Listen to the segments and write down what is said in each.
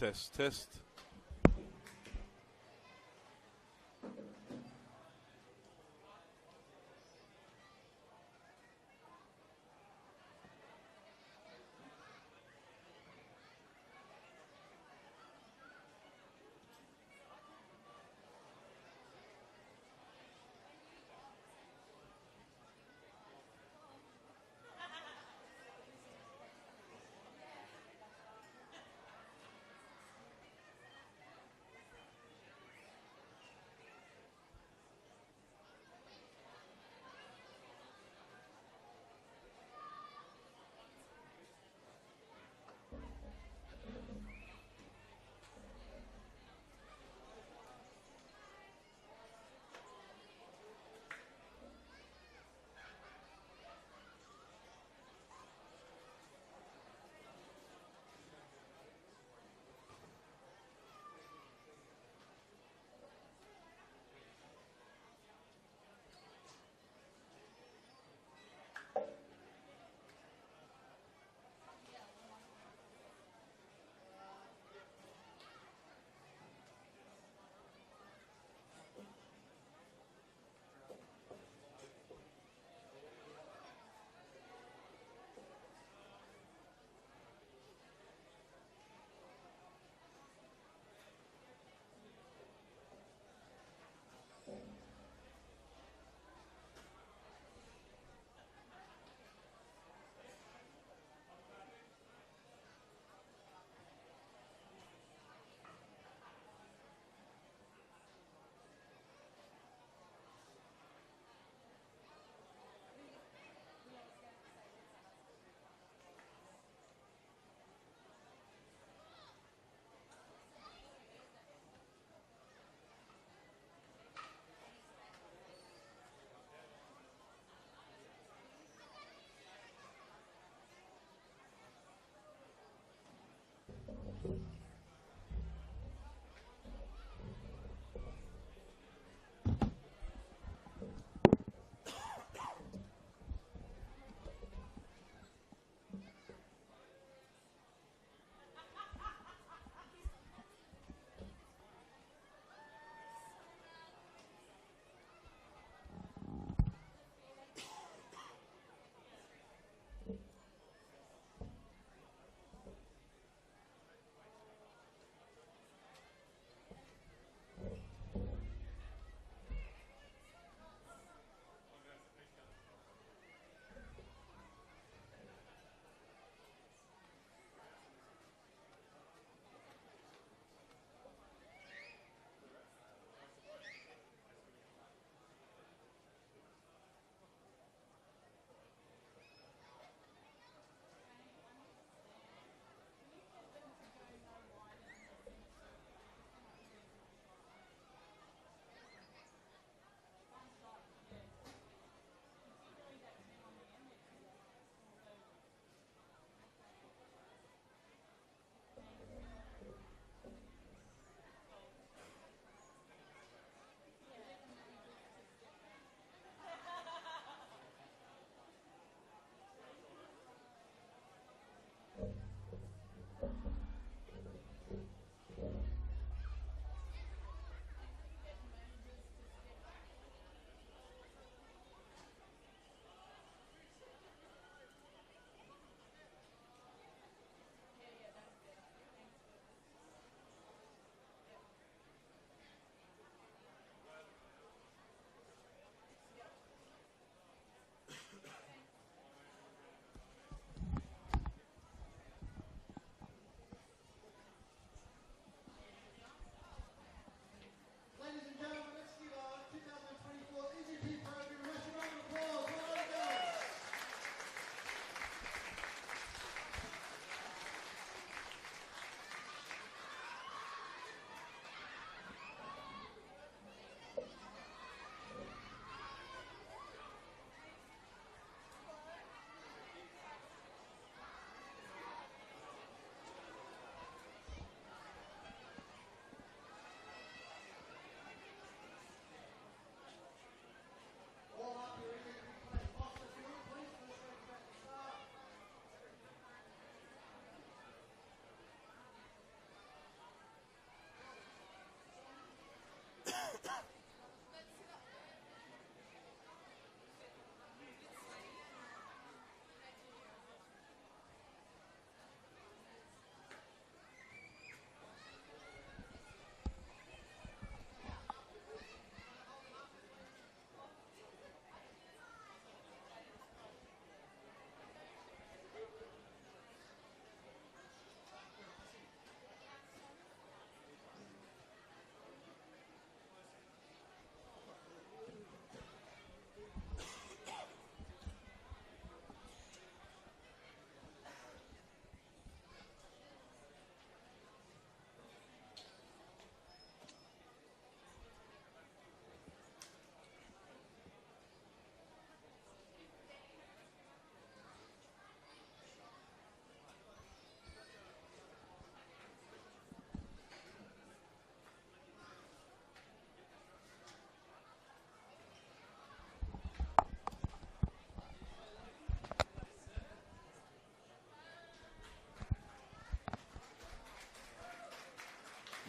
Test, Test.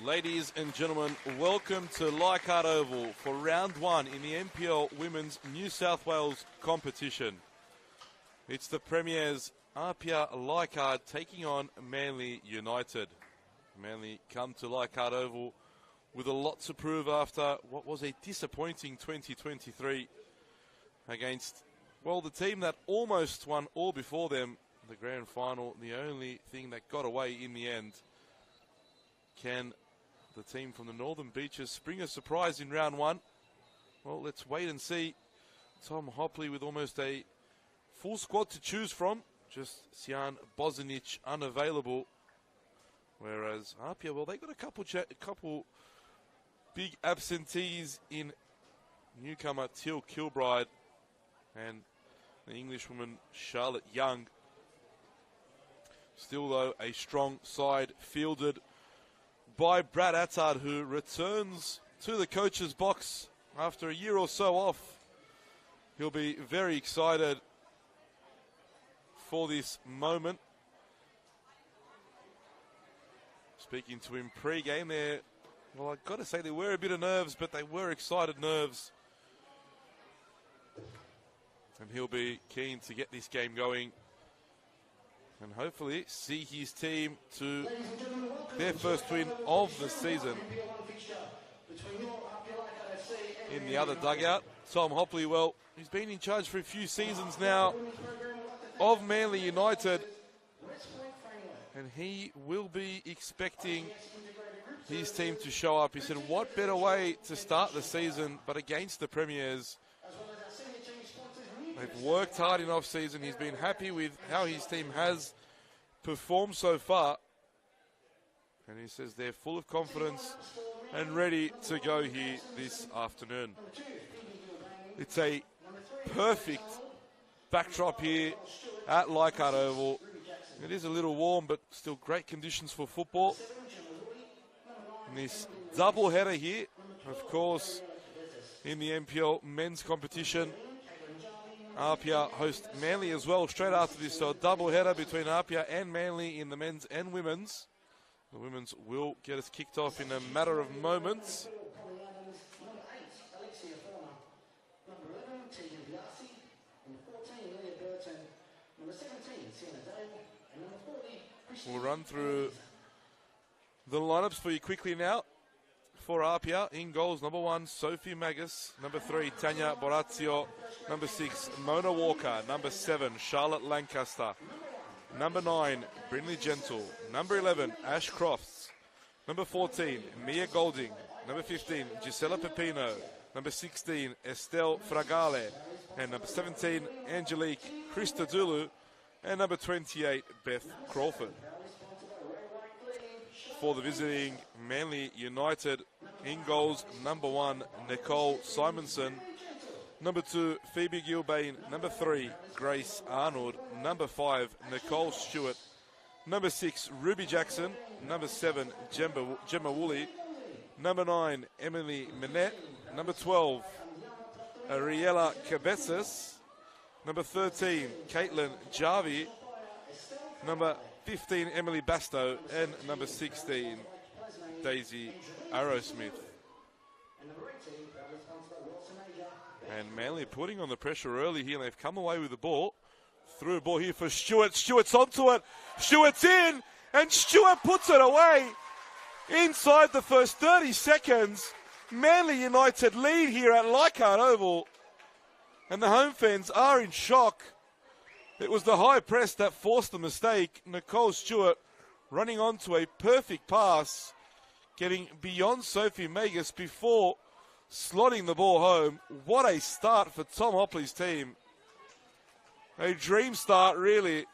Ladies and gentlemen, welcome to Leichhardt Oval for round one in the NPL Women's New South Wales competition. It's the Premier's APIA Leichhardt taking on Manly United. Manly come to Leichhardt Oval with a lot to prove after what was a disappointing 2023 against, well, the team that almost won all before them, the grand final, the only thing that got away in the end. Can the team from the Northern Beaches spring a surprise in round one? Well, let's wait and see. Tom Hopley with almost a full squad to choose from. Just Sian Bozanic unavailable. Whereas APIA, well, they got a couple big absentees in newcomer Teal Kilbride and the Englishwoman Charlotte Young. Still, though, a strong side fielded by Brad Attard, who returns to the coach's box after a year or so off. He'll be very excited for this moment. Speaking to him pre-game there, well, I've got to say there were a bit of nerves, but they were excited nerves. And he'll be keen to get this game going and hopefully see his team to their first win of the season. In the other dugout, Tom Hopley, well, he's been in charge for a few seasons now of Manly United, and he will be expecting his team to show up. He said, what better way to start the season but against the Premiers? They've worked hard in off-season. He's been happy with how his team has performed so far. And he says they're full of confidence and ready to go here this afternoon. It's a perfect backdrop here at Leichhardt Oval. It is a little warm, but still great conditions for football. And this double header here, of course, in the NPL men's competition. APIA host Manly as well straight after this, so a double header between APIA and Manly in the men's and women's. The women's will get us kicked off in a matter of moments. We'll run through the lineups for you quickly now. For APIA, in goals, number 1, Sophie Magus. Number 3, Tanya Borazio. Number 6, Mona Walker. Number 7, Charlotte Lancaster. Number 9, Brinley Gentle. Number 11, Ash Crofts. Number 14, Mia Golding. Number 15, Gisela Pepino. Number 16, Estelle Fragale. And number 17, Angelique Christodoulou. And number 28, Beth Crawford. For the visiting Manly United, in goals, number 1, Nicole Simonson. Number 2, Phoebe Gilbane. Number 3, Grace Arnold. Number 5, Nicole Stewart. Number 6, Ruby Jackson. Number 7, Gemma Woolley. Number 9, Emily Minette. Number 12, Ariella Cabezas. Number 13, Caitlin Jarvie. Number 15, Emily Bastow. And number 16, Daisy Arrowsmith. And Manly putting on the pressure early here. They've come away with the ball. Through a ball here for Stewart. Stewart's onto it. Stewart's in. And Stewart puts it away. Inside the first 30 seconds, Manly United lead here at Leichhardt Oval. And the home fans are in shock. It was the high press that forced the mistake. Nicole Stewart running onto a perfect pass, getting beyond Sophie Magus before slotting the ball home. What a start for Tom Hopley's team. A dream start, really.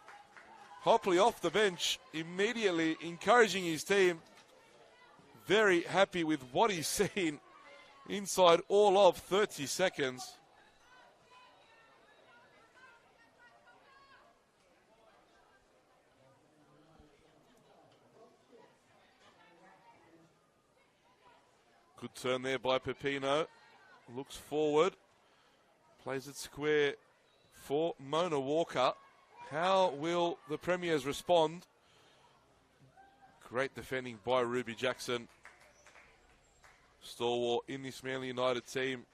Hopley off the bench, immediately encouraging his team. Very happy with what he's seen inside all of 30 seconds. Good turn there by Pepino. Looks forward. Plays it square for Mona Walker. How will the Premiers respond? Great defending by Ruby Jackson. stalwart in this Manly United team.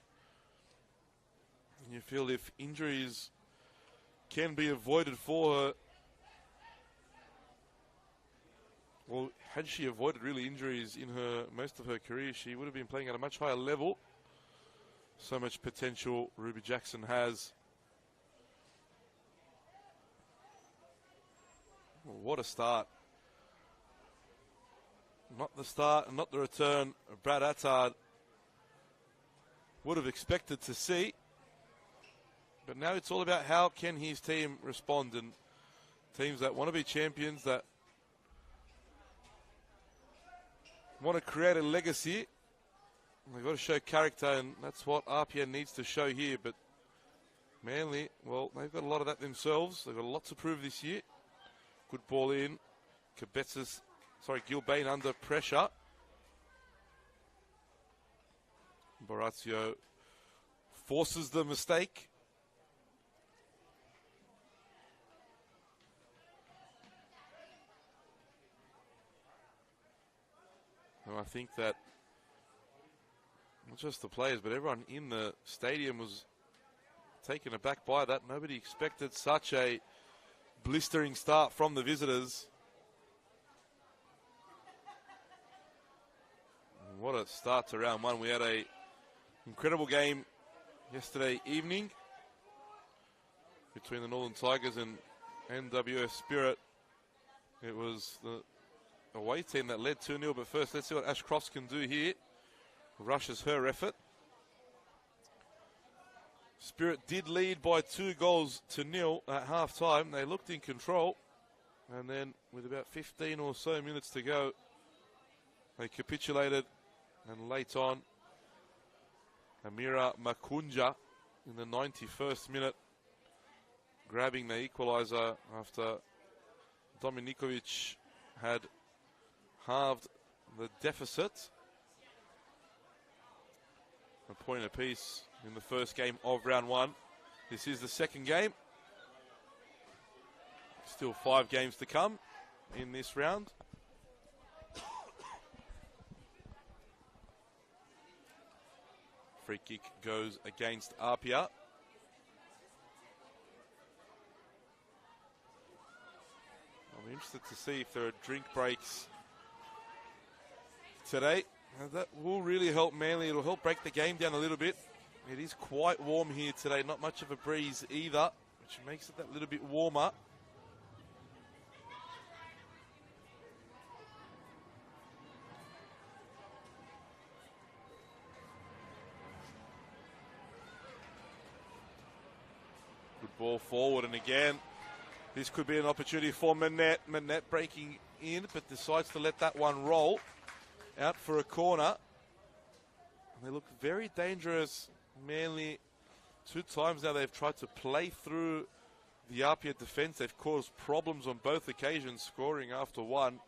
And you feel if injuries can be avoided for her, well, had she avoided really injuries in her most of her career, she would have been playing at a much higher level. So much potential Ruby Jackson has. Well, what a start. Not the start and not the return Brad Attard would have expected to see. But now it's all about how can his team respond, and teams that want to be champions, that want to create a legacy, they've got to show character, and that's what APIA needs to show here. But Manly, well, they've got a lot of that themselves. They've got a lot to prove this year. Good ball in. Gilbane under pressure. Barazio forces the mistake. And I think that not just the players, but everyone in the stadium was taken aback by that. Nobody expected such a blistering start from the visitors. And what a start to round one. We had an incredible game yesterday evening between the Northern Tigers and NWS Spirit. It was the away team that led 2-0, but first let's see what Ash Cross can do here. Rushes her effort. Spirit did lead by 2-0 at half-time. They looked in control, and then with about 15 or so minutes to go, they capitulated, and late on, Amira Makunja in the 91st minute, grabbing the equaliser after Dominikovic had halved the deficit. A point apiece in the first game of round one. This is the second game. Still 5 games to come in this round. Free kick goes against APIA. I'm interested to see if there are drink breaks today. That will really help Manly. It'll help break the game down a little bit. It is quite warm here today, not much of a breeze either, which makes it that little bit warmer. Good ball forward, and again, this could be an opportunity for Manette. Manette breaking in, but decides to let that one roll out for a corner. And they look very dangerous. Manly, 2 times now they've tried to play through the APIA defence. They've caused problems on both occasions, scoring after one.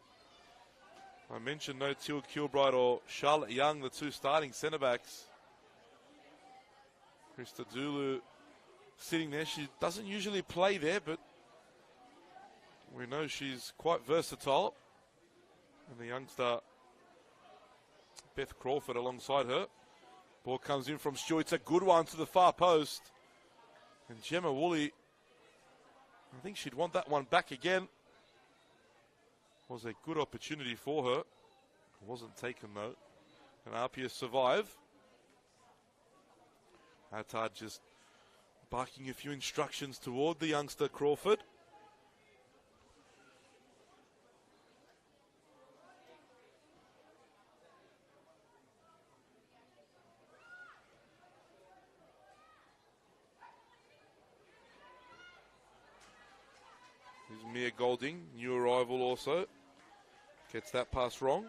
I mentioned no Teal Kilbride or Charlotte Young, the 2 starting centre-backs. Krista Dulu sitting there. She doesn't usually play there, but we know she's quite versatile. And the youngster Beth Crawford alongside her. Ball comes in from Stewart. It's a good one to the far post. And Gemma Woolley, I think she'd want that one back again. Was a good opportunity for her. It wasn't taken though. And APIA survive. Attard just barking a few instructions toward the youngster Crawford. Mia Golding, new arrival also, gets that pass wrong.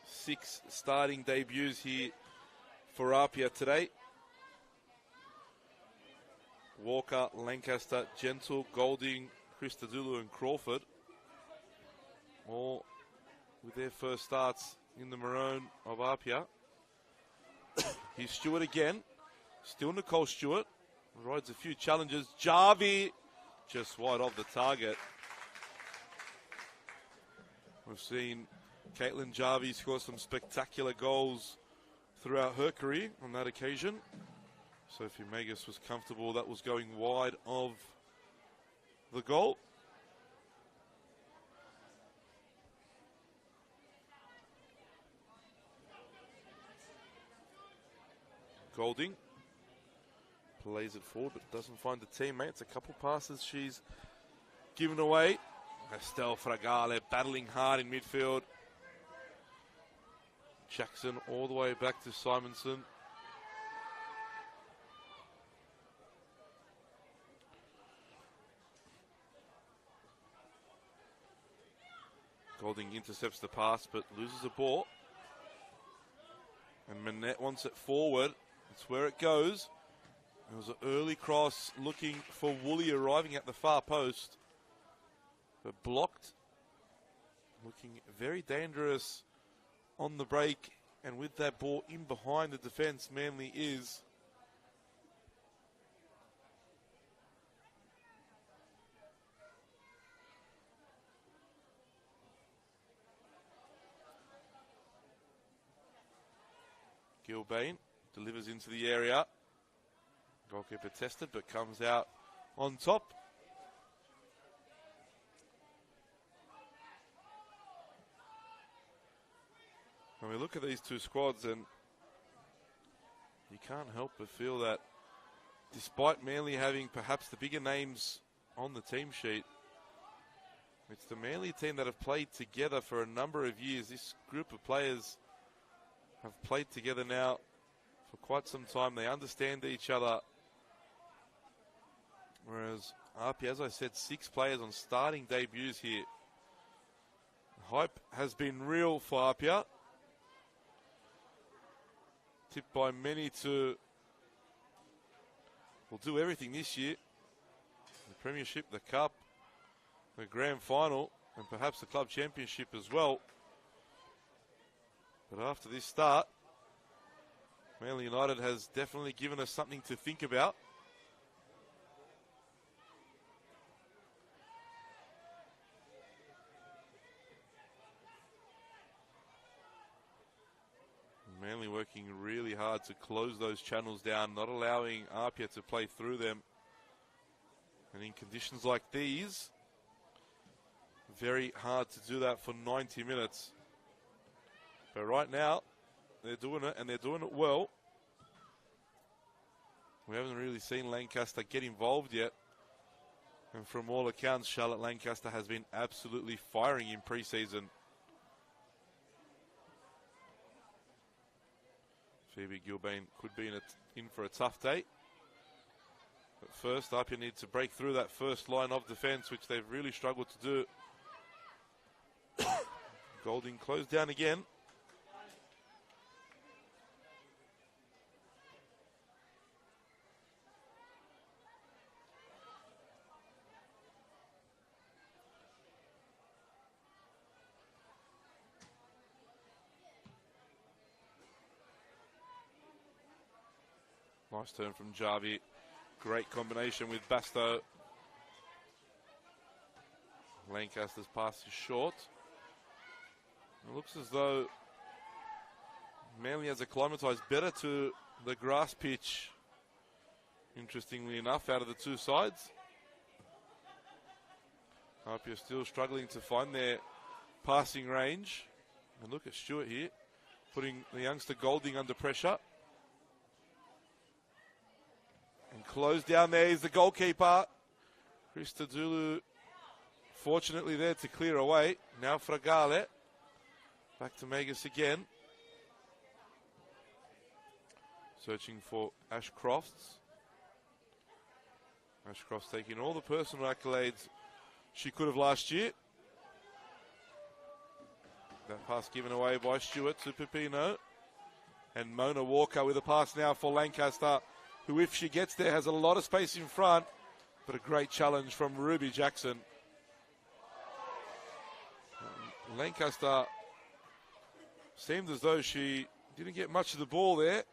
Six starting debuts here for APIA today. Walker, Lancaster, Gentle, Golding, Christodoulou and Crawford, all with their first starts in the maroon of APIA. Here's Stewart again. Still Nicole Stewart. rides a few challenges. Jarvie just wide of the target. We've seen Caitlin Jarvie score some spectacular goals throughout her career on that occasion. Sophie Magus was comfortable that was going wide of the goal. Golding plays it forward but doesn't find the teammates. A couple passes she's given away. Estelle Fragale battling hard in midfield. Jackson all the way back to Simonson. Golding intercepts the pass but loses the ball. And Manette wants it forward. That's where it goes. It was an early cross looking for Woolley arriving at the far post. But blocked. Looking very dangerous on the break. And with that ball in behind the defence, Manly is. Gilbane delivers into the area. Goalkeeper tested but comes out on top. When we look at these two squads, and you can't help but feel that despite Manly having perhaps the bigger names on the team sheet, it's the Manly team that have played together for a number of years. This group of players have played together now for quite some time. They understand each other. Whereas APIA, as I said, 6 players on starting debuts here. The hype has been real for APIA. Tipped by many to will do everything this year. The Premiership, the Cup, the Grand Final, and perhaps the Club Championship as well. But after this start, Manly United has definitely given us something to think about. Manly working really hard to close those channels down, not allowing APIA to play through them. And in conditions like these, very hard to do that for 90 minutes. But right now, they're doing it, and they're doing it well. We haven't really seen Lancaster get involved yet. And from all accounts, Charlotte Lancaster has been absolutely firing in pre-season. Phoebe Gilbane could be in for a tough day. But first, APIA need to break through that first line of defence, which they've really struggled to do. Golding closed down again. Nice turn from Jarvie. Great combination with Basto. Lancaster's pass is short. It looks as though Manly has acclimatised better to the grass pitch, interestingly enough, out of the two sides. APIA still struggling to find their passing range. And look at Stewart here, putting the youngster Golding under pressure. And closed down there is the goalkeeper. Christodoulou fortunately there to clear away. Now Fragale. Back to Magus again. Searching for Ashcrofts. Ashcrofts taking all the personal accolades she could have last year. That pass given away by Stewart to Pepino. And Mona Walker with a pass now for Lancaster, who, if she gets there, has a lot of space in front, but a great challenge from Ruby Jackson. Lancaster seemed as though she didn't get much of the ball there.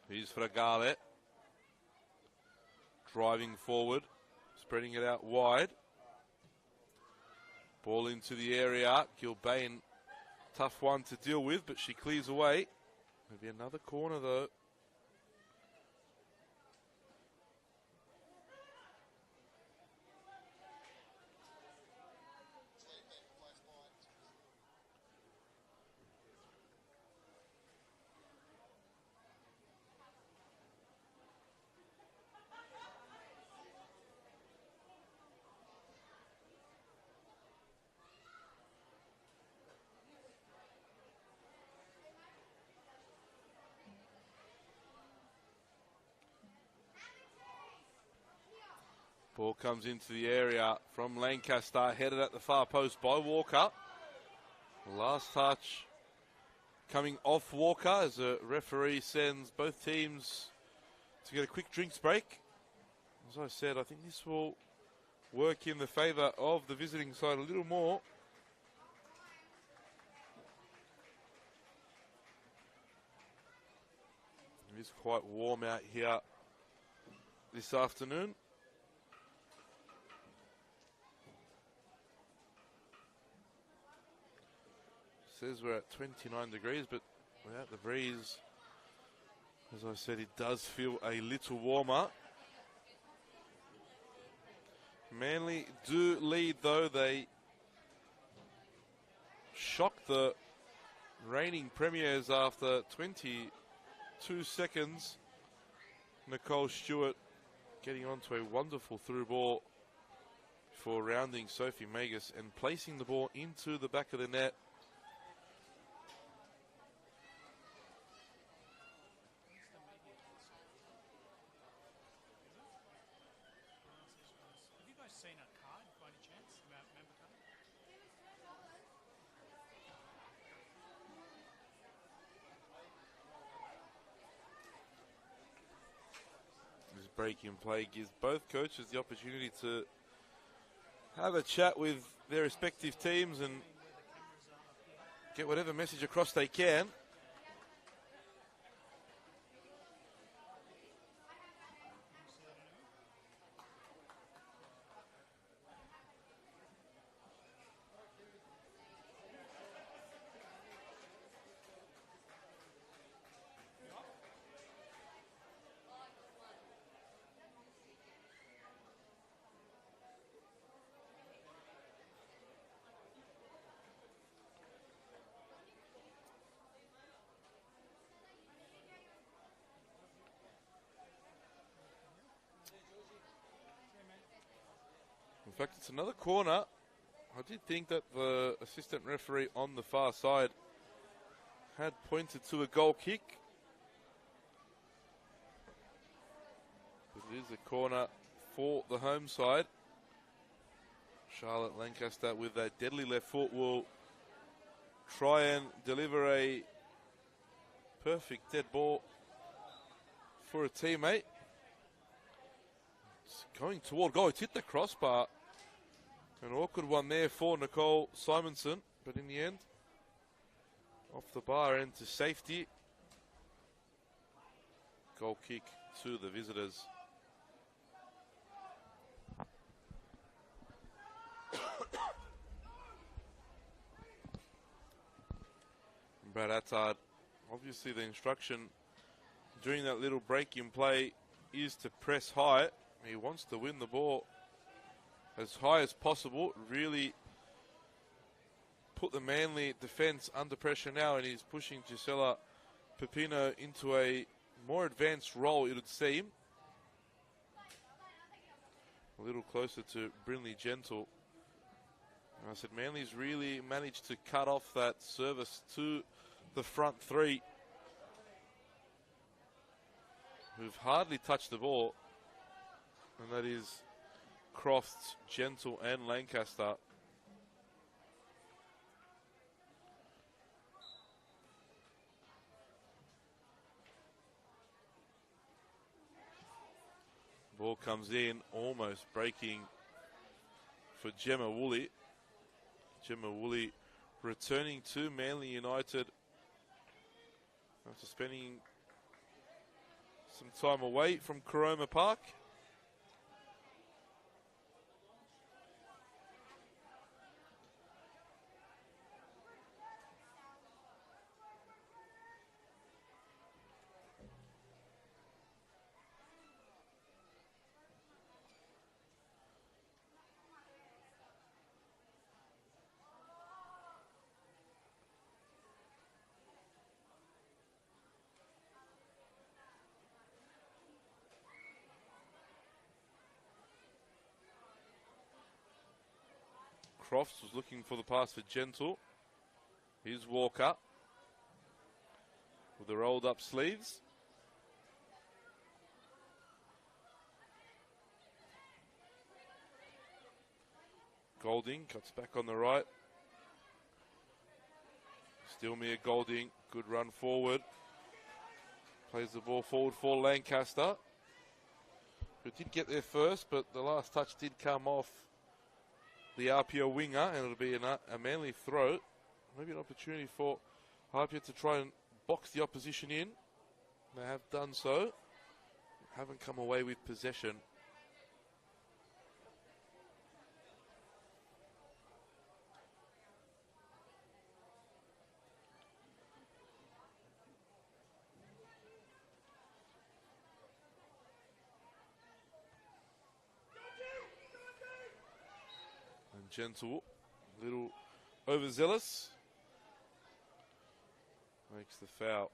Here's Fragale. Driving forward, spreading it out wide. Ball into the area. Gilbane, tough one to deal with, but she clears away. Maybe another corner though. Ball comes into the area from Lancaster, headed at the far post by Walker. Last touch coming off Walker as a referee sends both teams to get a quick drinks break. As I said, I think this will work in the favour of the visiting side a little more. It is quite warm out here this afternoon. Says we're at 29 degrees, but without the breeze, as I said, it does feel a little warmer. Manly do lead though. They shocked the reigning premiers after 22 seconds. Nicole Stewart getting onto a wonderful through ball before rounding Sophie Magus and placing the ball into the back of the net. Break in play gives both coaches the opportunity to have a chat with their respective teams and get whatever message across they can. In fact, it's another corner. I did think that the assistant referee on the far side had pointed to a goal kick. It is a corner for the home side. Charlotte Lancaster with that deadly left foot will try and deliver a perfect dead ball for a teammate. It's going toward goal. It's hit the crossbar. An awkward one there for Nicole Simonson, but in the end, off the bar and to safety. Goal kick to the visitors. Brad Attard, obviously the instruction during that little break in play is to press high. He wants to win the ball as high as possible, really put the Manly defence under pressure now, and he's pushing Gisela Pepino into a more advanced role, it would seem. A little closer to Brinley Gentle. And I said Manly's really managed to cut off that service to the front three, who've hardly touched the ball, and that is Crofts, Gentle and Lancaster. Ball comes in, almost breaking for Gemma Woolley. Gemma Woolley returning to Manly United after spending some time away from Coroma Park. Crofts was looking for the pass for Gentle. Here's Walker with the rolled up sleeves. Golding cuts back on the right. Stillmere Golding, good run forward. Plays the ball forward for Lancaster, who did get there first, but the last touch did come off the APIA winger, and it'll be a Manly throw. Maybe an opportunity for APIA to try and box the opposition in. They have done so. Haven't come away with possession. And Gentle, a little overzealous, makes the foul.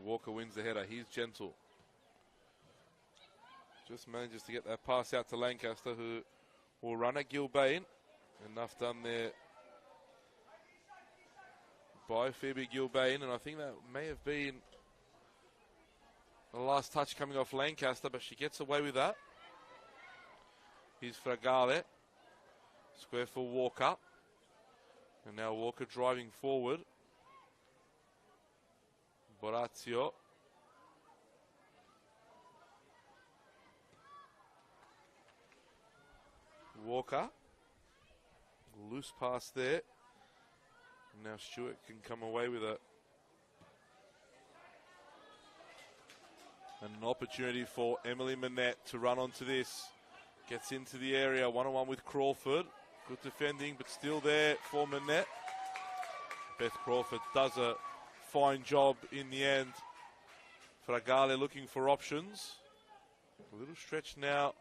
Walker wins the header. He's Gentle. Just manages to get that pass out to Lancaster, who will run at Gilbane. Enough done there by Phoebe Gilbane, and I think that may have been the last touch coming off Lancaster, but she gets away with that. Here's Fragale. Square for Walker. And now Walker driving forward. Borazio. Walker. Loose pass there. And now Stewart can come away with it. And an opportunity for Emily Manette to run onto this. Gets into the area, one-on-one with Crawford. Good defending, but still there for Manette. Beth Crawford does a fine job in the end. Fragale looking for options. A little stretch now.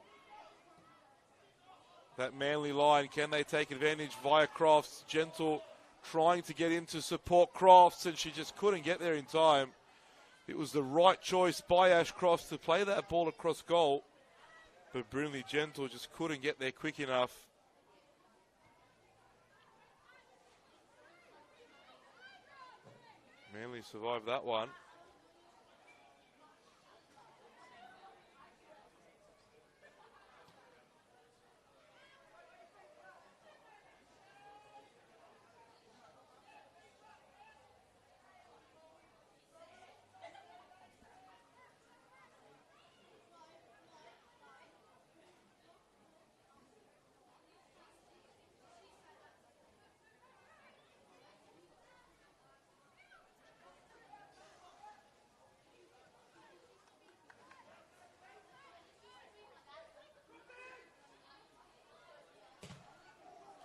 That Manly line, can they take advantage via Crofts? Gentle trying to get in to support Crofts, and she just couldn't get there in time. It was the right choice by Ash Crofts to play that ball across goal, but brilliantly Gentle just couldn't get there quick enough. Manly survived that one.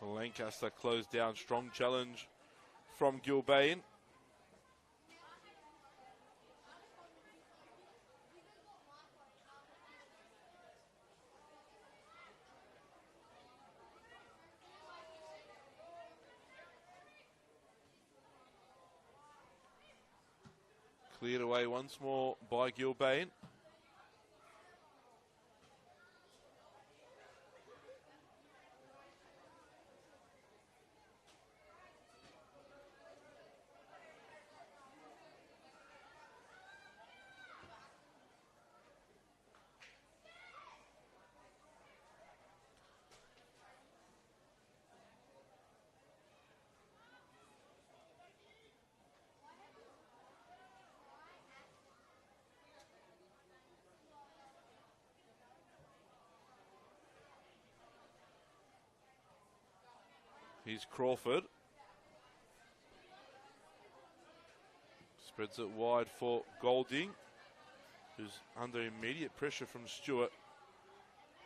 Lancaster closed down. Strong challenge from Gilbane. Cleared away once more by Gilbane. Here's Crawford. Spreads it wide for Golding, who's under immediate pressure from Stewart.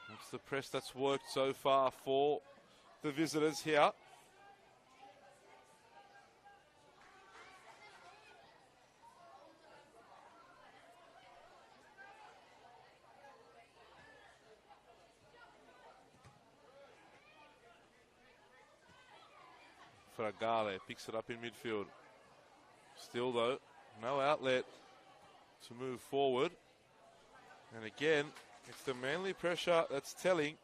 That's the press that's worked so far for the visitors here. Fragale picks it up in midfield. Still though, no outlet to move forward. And again, it's the Manly pressure that's telling.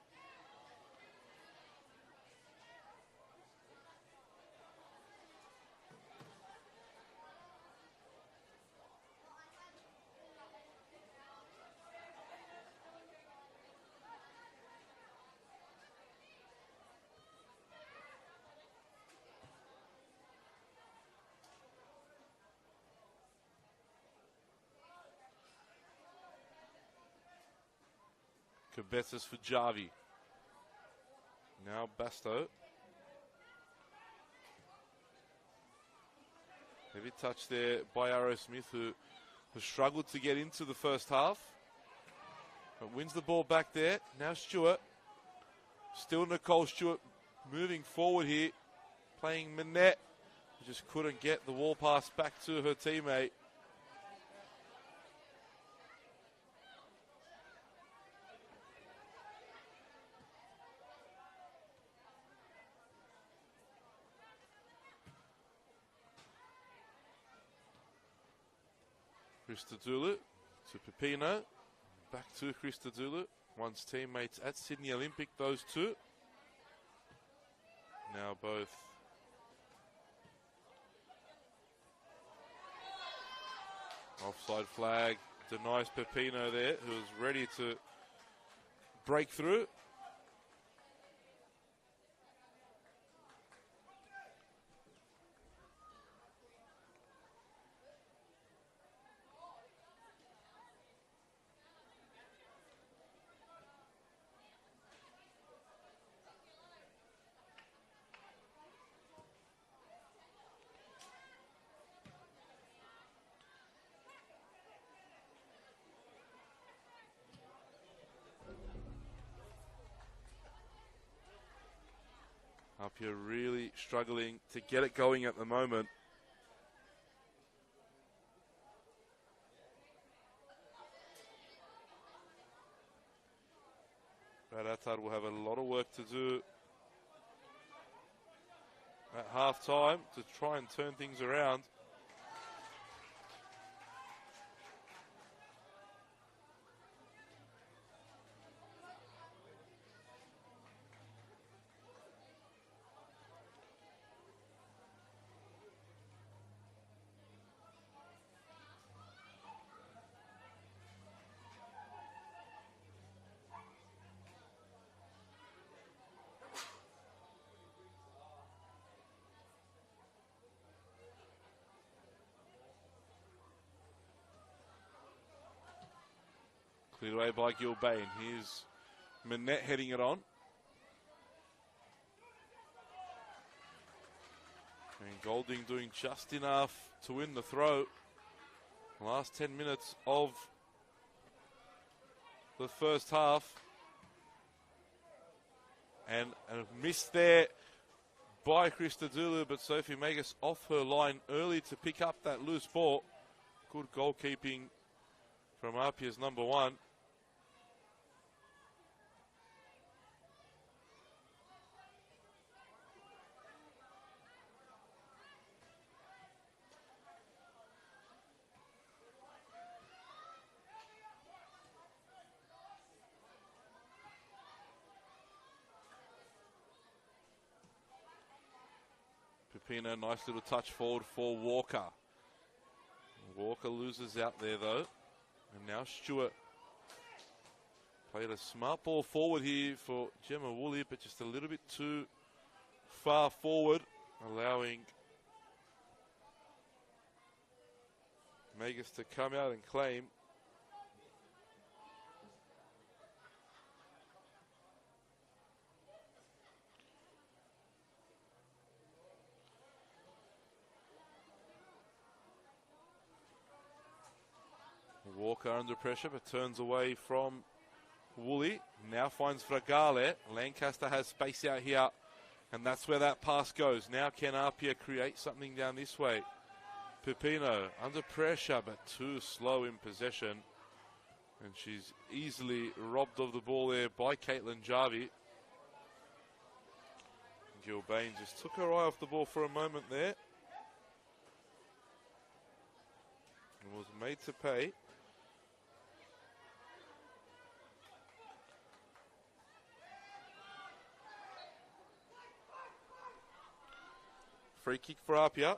Cabezas for Javi. Now Basto. Heavy touch there by Arrowsmith, who has struggled to get into the first half. But wins the ball back there. Now Stewart. Still Nicole Stewart moving forward here. Playing Manette. Just couldn't get the wall pass back to her teammate. Christodoulou to Pepino, back to Christodoulou, once teammates at Sydney Olympic, those two. Now both offside flag, denies Pepino there, who's ready to break through. APIA really struggling to get it going at the moment. Brad Attard will have a lot of work to do at half time to try and turn things around. Cleared away by Gilbane. Here's Manette heading it on. And Golding doing just enough to win the throw. Last 10 minutes of the first half. And a miss there by Christodoulou, but Sophie Magus off her line early to pick up that loose ball. Good goalkeeping from APIA's number one. Pepino, nice little touch forward for Walker. Walker loses out there though. And now Stewart played a smart ball forward here for Gemma Woolley, but just a little bit too far forward, allowing Magus to come out and claim. Walker under pressure, but turns away from Woolley. Now finds Fragale. Lancaster has space out here, and that's where that pass goes. Now can Apia create something down this way? Pepino under pressure, but too slow in possession. And she's easily robbed of the ball there by Caitlin Jarvie. Gilbane just took her eye off the ball for a moment there. And was made to pay. Free kick for Apia.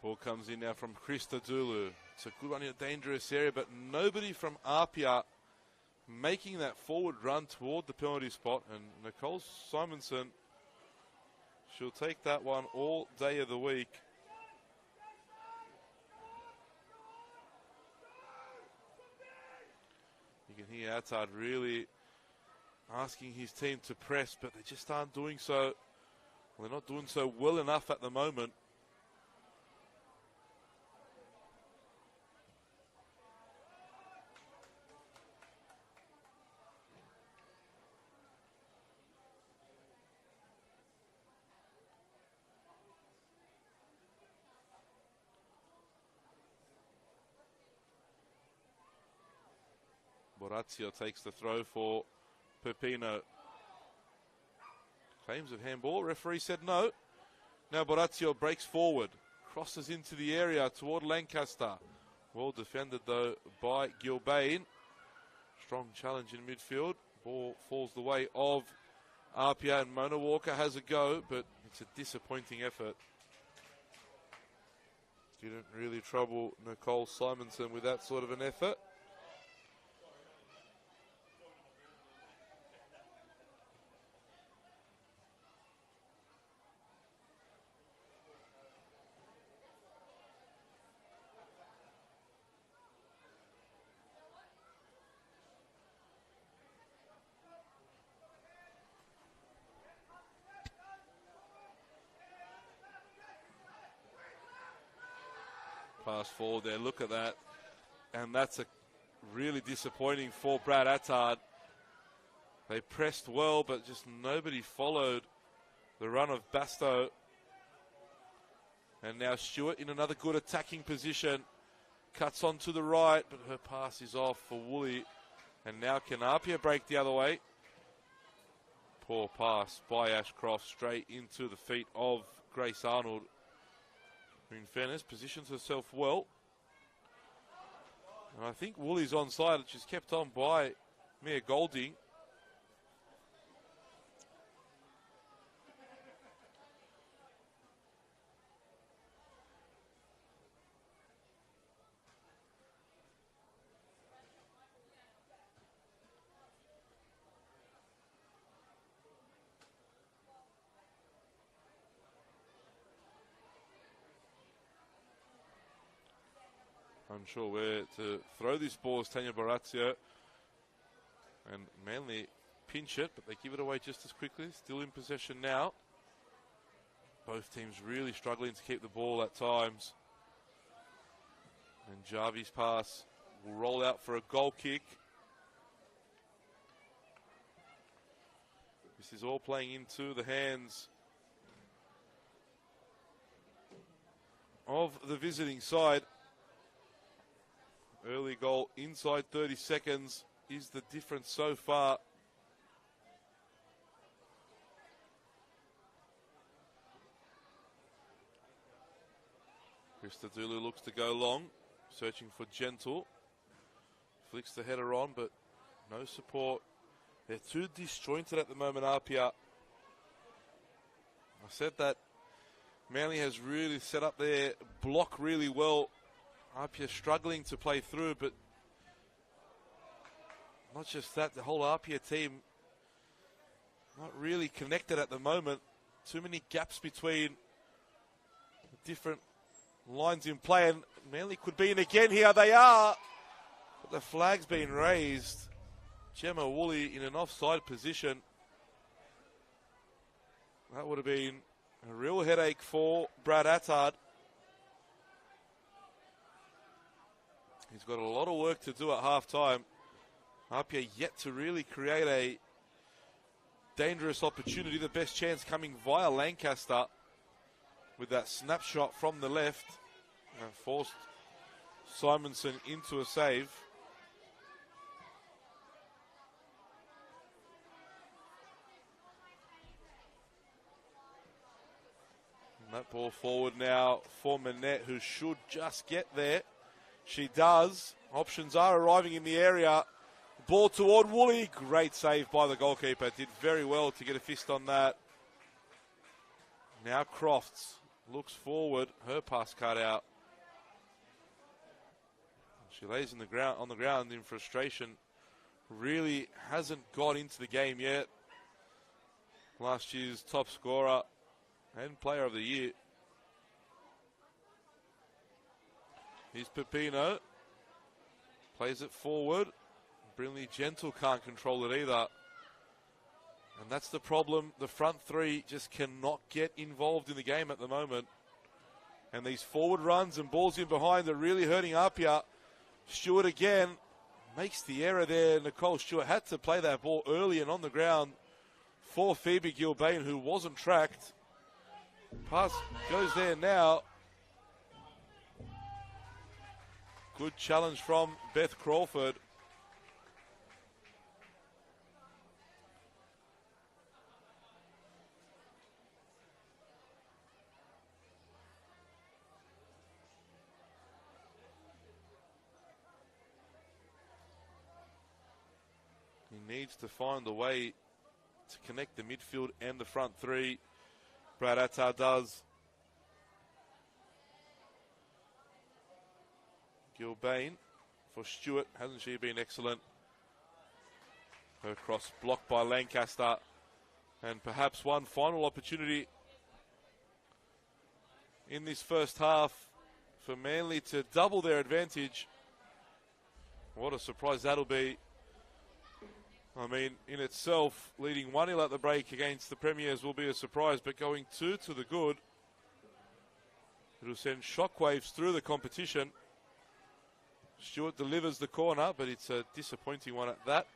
Ball comes in now from Krista Dulu. It's a good one in a dangerous area, but nobody from Apia making that forward run toward the penalty spot. And Nicole Simonson, she'll take that one all day of the week. You can hear Attard really asking his team to press, but they just aren't doing so. Well, they're not doing so well enough at the moment. Borazio takes the throw for Pepino. Claims of handball. Referee said no. Now Borazio breaks forward. Crosses into the area toward Lancaster. Well defended though by Gilbane. Strong challenge in midfield. Ball falls the way of Apia, and Mona Walker has a go, but it's a disappointing effort. Didn't really trouble Nicole Simonson with that sort of an effort. Pass forward there, look at that. And that's a really disappointing for Brad Attard. They pressed well, but just nobody followed the run of Basto. And now Stewart in another good attacking position. Cuts on to the right, but her pass is off for Woolley. And now can Apia break the other way? Poor pass by Ashcroft straight into the feet of Grace Arnold. In fairness, positions herself well. And I think Woolley's onside. She's kept on by Mia Golding. Unsure where to throw this ball as Tanya Borazio. And Manly pinch it, but they give it away just as quickly. Still in possession now. Both teams really struggling to keep the ball at times. And Jarvie's pass will roll out for a goal kick. This is all playing into the hands of the visiting side. Early goal inside 30 seconds is the difference so far. Christodoulou looks to go long, searching for Gentle. Flicks the header on, but no support. They're too disjointed at the moment, Apia. I said that Manly has really set up their block really well. Apia struggling to play through, but not just that, the whole Apia team not really connected at the moment. Too many gaps between different lines in play, and Manly could be in again. Here they are. But the flag's been raised. Gemma Woolley in an offside position. That would have been a real headache for Brad Attard. He's got a lot of work to do at half-time. APIA yet to really create a dangerous opportunity. The best chance coming via Lancaster with that snapshot from the left and forced Simonson into a save. And that ball forward now for Manette, who should just get there. She does. Options are arriving in the area. Ball toward Woolley. Great save by the goalkeeper. Did very well to get a fist on that. Now Crofts looks forward. Her pass cut out. She lays on the ground in frustration. Really hasn't got into the game yet. Last year's top scorer and player of the year. Here's Pepino. Plays it forward. Brilliantly Gentle can't control it either. And that's the problem. The front three just cannot get involved in the game at the moment. And these forward runs and balls in behind are really hurting Apia. Stewart again makes the error there. Nicole Stewart had to play that ball early and on the ground for Phoebe Gilbane, who wasn't tracked. Pass goes there now. Good challenge from Beth Crawford. He needs to find a way to connect the midfield and the front three. Brad Attard does. Gilbane for Stewart. Hasn't she been excellent? Her cross blocked by Lancaster. And perhaps one final opportunity in this first half for Manly to double their advantage. What a surprise that'll be. I mean, in itself, leading 1-0 at the break against the Premiers will be a surprise, but going 2 to the good, it'll send shockwaves through the competition. Stewart delivers the corner, but it's a disappointing one at that.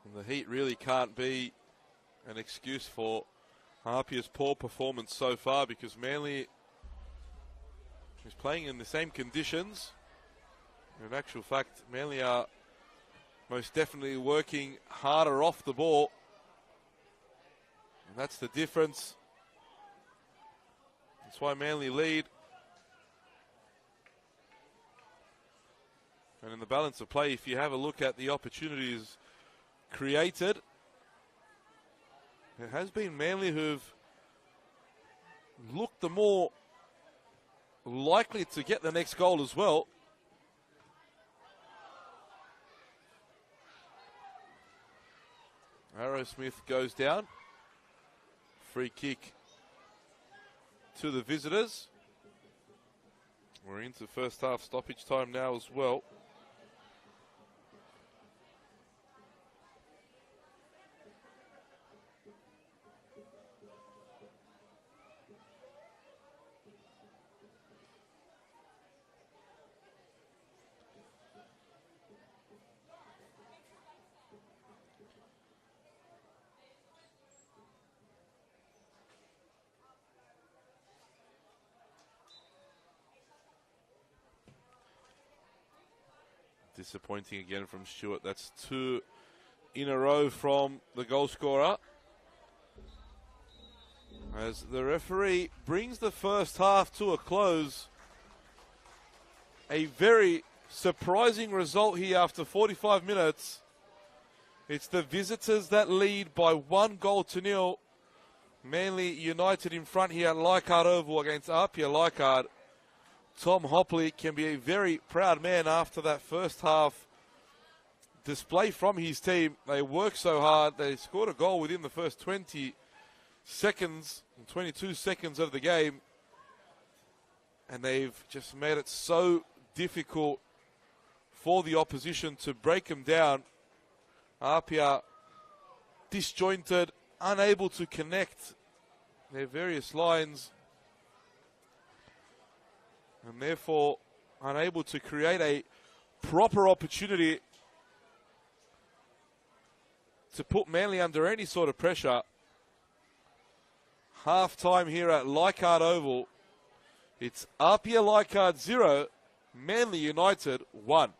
And the heat really can't be an excuse for Apia's poor performance so far, because Manly is playing in the same conditions. In actual fact, Manly are most definitely working harder off the ball. And that's the difference. That's why Manly lead. And in the balance of play, if you have a look at the opportunities created, it has been Manly who've looked the more likely to get the next goal as well. Arrowsmith goes down. Free kick to the visitors. We're into first half stoppage time now as well. Disappointing again from Stewart. That's 2 in a row from the goal scorer. As the referee brings the first half to a close. A very surprising result here after 45 minutes. It's the visitors that lead by 1-0. Manly United in front here at Leichhardt Oval against APIA Leichhardt. Tom Hopley can be a very proud man after that first half display from his team. They worked so hard. They scored a goal within the first 20 seconds, 22 seconds of the game. And they've just made it so difficult for the opposition to break them down. APIA disjointed, unable to connect their various lines, and therefore unable to create a proper opportunity to put Manly under any sort of pressure. Half time here at Leichhardt Oval. It's APIA Leichhardt 0, Manly United 1.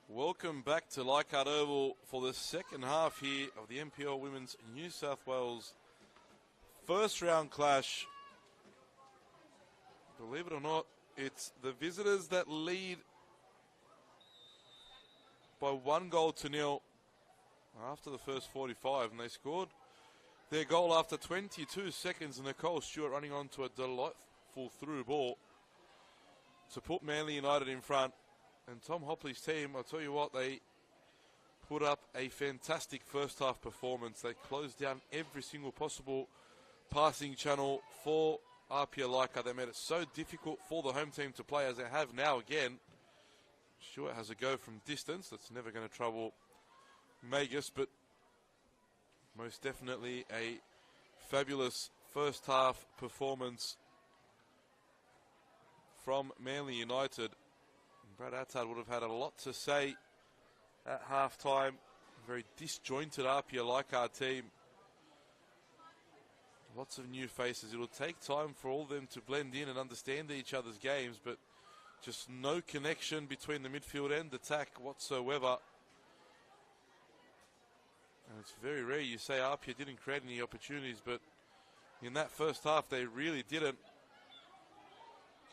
Welcome back to Leichhardt Oval for the second half here of the NPL Women's New South Wales first round clash. Believe it or not, it's the visitors that lead by 1-0 after the first 45, and they scored their goal after 22 seconds, and Nicole Stewart running on to a delightful through ball to put Manly United in front. And Tom Hopley's team, I'll tell you what, they put up a fantastic first half performance. They closed down every single possible passing channel for APIA Leichhardt. They made it so difficult for the home team to play, as they have now again. Stewart has a go from distance. That's never going to trouble Magus, but most definitely a fabulous first half performance from Manly United. Brad Attard would have had a lot to say at half-time. Very disjointed APIA Leichhardt team. Lots of new faces. It'll take time for all of them to blend in and understand each other's games, but just no connection between the midfield and attack whatsoever. And it's very rare you say APIA didn't create any opportunities, but in that first half they really didn't.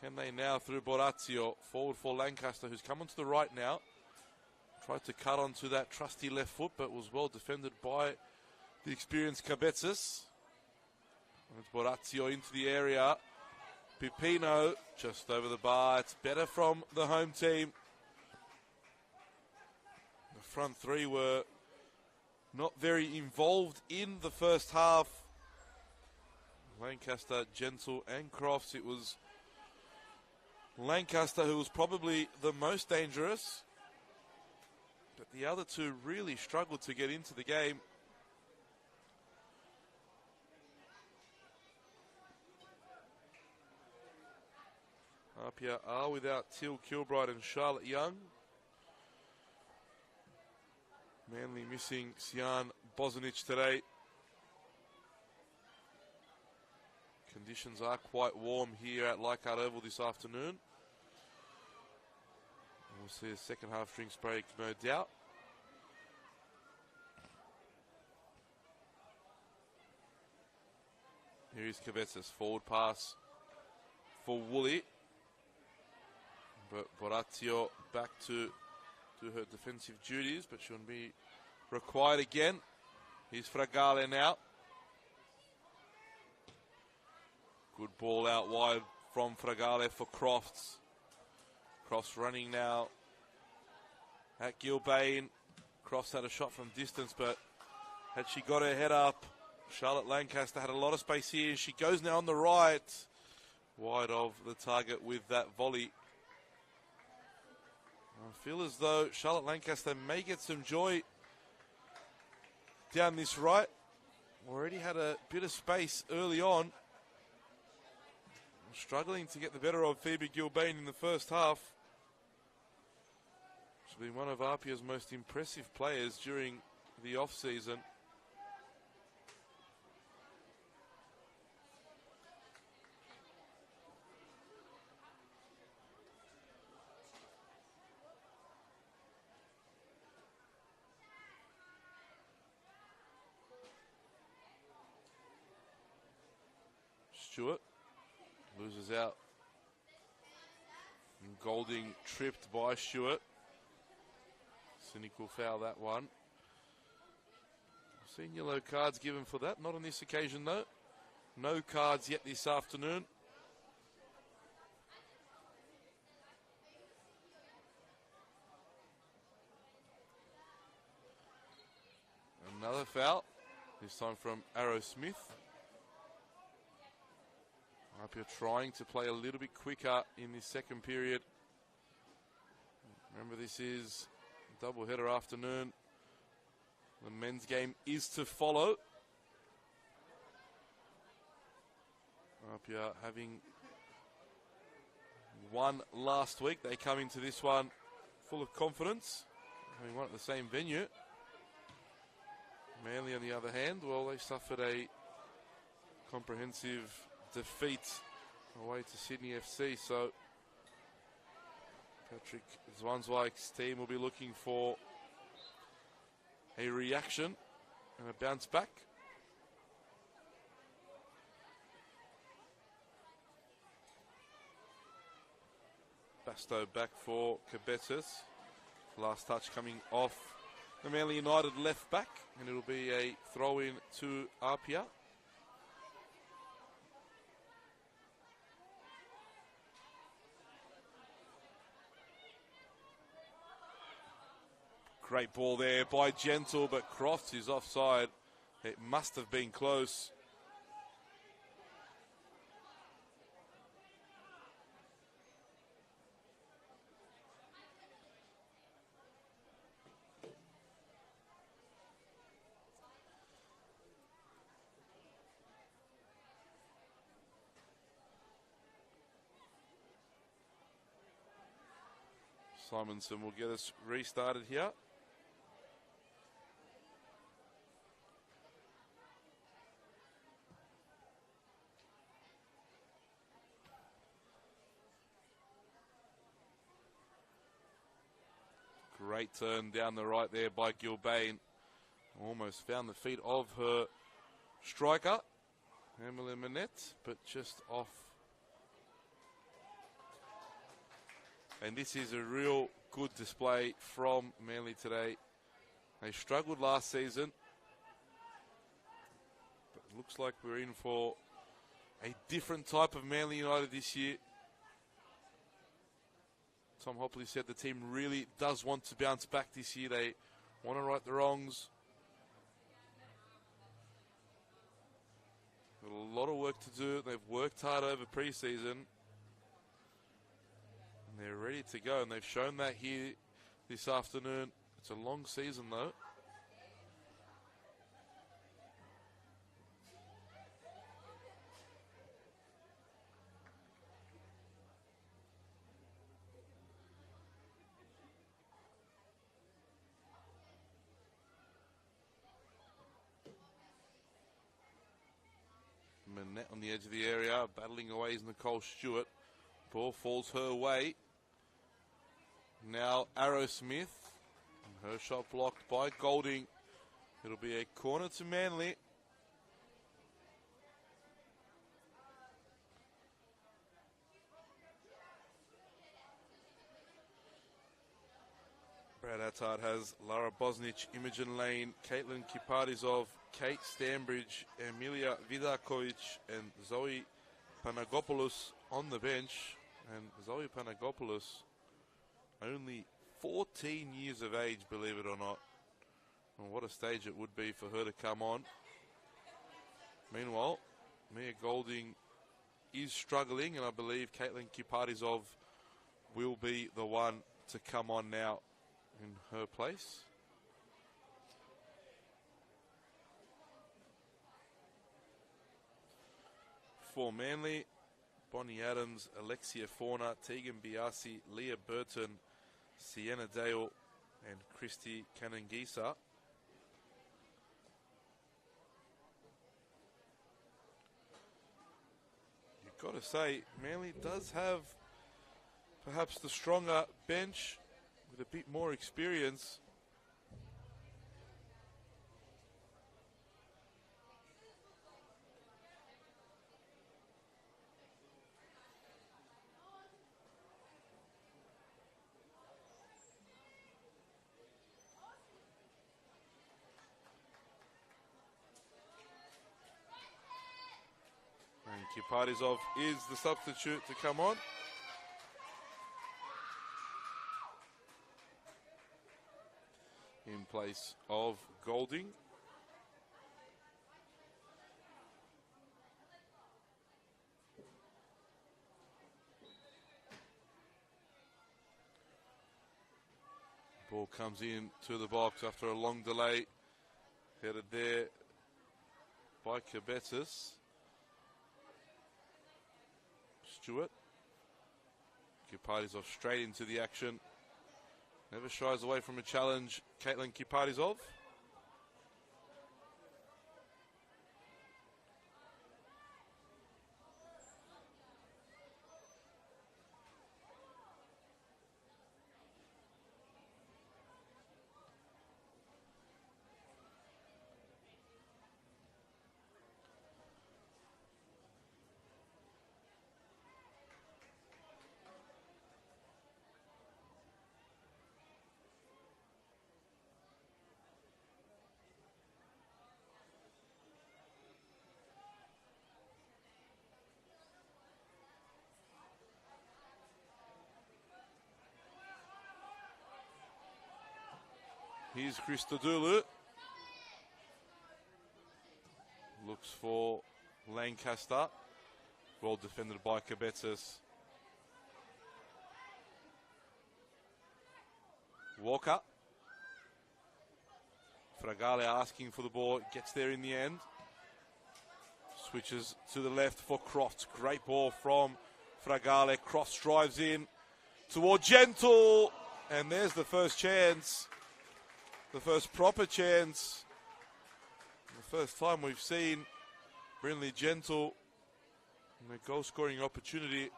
Can they now through Borazio, forward for Lancaster, who's come onto the right now. Tried to cut onto that trusty left foot, but was well defended by the experienced Cabezas. And it's Borazio into the area. Pipino just over the bar. It's better from the home team. The front three were not very involved in the first half. Lancaster, Gentle and Crofts. It was Lancaster who was probably the most dangerous, but the other two really struggled to get into the game. APIA are without Teal Kilbride and Charlotte Young. Manly missing Sian Bozanic today. Conditions are quite warm here at Leichhardt Oval this afternoon. We'll see a second half drinks break, no doubt. Here is Cabezas, forward pass for Woolley. But Borazio back to do her defensive duties, but she'll be required again. Here's Fragale now. Good ball out wide from Fragale for Crofts. Crofts running now at Gilbane. Crofts had a shot from distance, but had she got her head up, Charlotte Lancaster had a lot of space here. She goes now on the right, wide of the target with that volley. I feel as though Charlotte Lancaster may get some joy down this right. Already had a bit of space early on. Struggling to get the better of Phoebe Gilbane in the first half. She's been one of APIA's most impressive players during the off-season. Stewart loses out. And Golding tripped by Stewart. Cynical foul, that one. I've seen yellow cards given for that. Not on this occasion, though. No cards yet this afternoon. Another foul. This time from Arrow Smith. APIA trying to play a little bit quicker in this second period. Remember, this is a doubleheader afternoon. The men's game is to follow. APIA having won last week. They come into this one full of confidence, having won at the same venue. Manly, on the other hand, well, they suffered a comprehensive defeat away to Sydney FC, so Patrick Zwanzwijk's team will be looking for a reaction and a bounce back. Basto back for Cabetas. Last touch coming off the Manly United left back, and it'll be a throw in to APIA. Great ball there by Gentle, but Crofts is offside. It must have been close. Simonson will get us restarted here. Great turn down the right there by Gilbane. Almost found the feet of her striker, Emily Manette, but just off. And this is a real good display from Manly today. They struggled last season, but it looks like we're in for a different type of Manly United this year. Tom Hopley said the team really does want to bounce back this year. They want to right the wrongs. Got a lot of work to do. They've worked hard over pre-season. And they're ready to go, and they've shown that here this afternoon. It's a long season, though. Manette on the edge of the area, battling away is Nicole Stewart. Ball falls her way. Now Arrow Smith. And her shot blocked by Golding. It'll be a corner to Manly. Brad Attard has Lara Bosnich, Imogen Lane, Caitlin Kipadizov, Kate Stanbridge, Emilia Vidakovic, and Zoe Panagopoulos on the bench. And Zoe Panagopoulos, only 14 years of age, believe it or not. And what a stage it would be for her to come on. Meanwhile, Mia Golding is struggling, and I believe Caitlin Kipadizov will be the one to come on now in her place. For Manly, Bonnie Adams, Alexia Fauna, Tegan Biasi, Leah Burton, Sienna Dale, and Christy Kanangisa. You've got to say, Manly does have perhaps the stronger bench with a bit more experience. And Kipadizov is the substitute to come on. In place of Golding. Ball comes in to the box after a long delay. Headed there by Cabetas. Stewart. Kipadizov straight into the action. Never shies away from a challenge, Caitlin Kipadizov. Here's Christodoulou. Looks for Lancaster. Well defended by Kabetzis. Walker. Fragale asking for the ball. Gets there in the end. Switches to the left for Crofts. Great ball from Fragale. Crofts drives in toward Gentle. And there's the first chance. The first proper chance. The first time we've seen Brinley Gentle in a goal-scoring opportunity.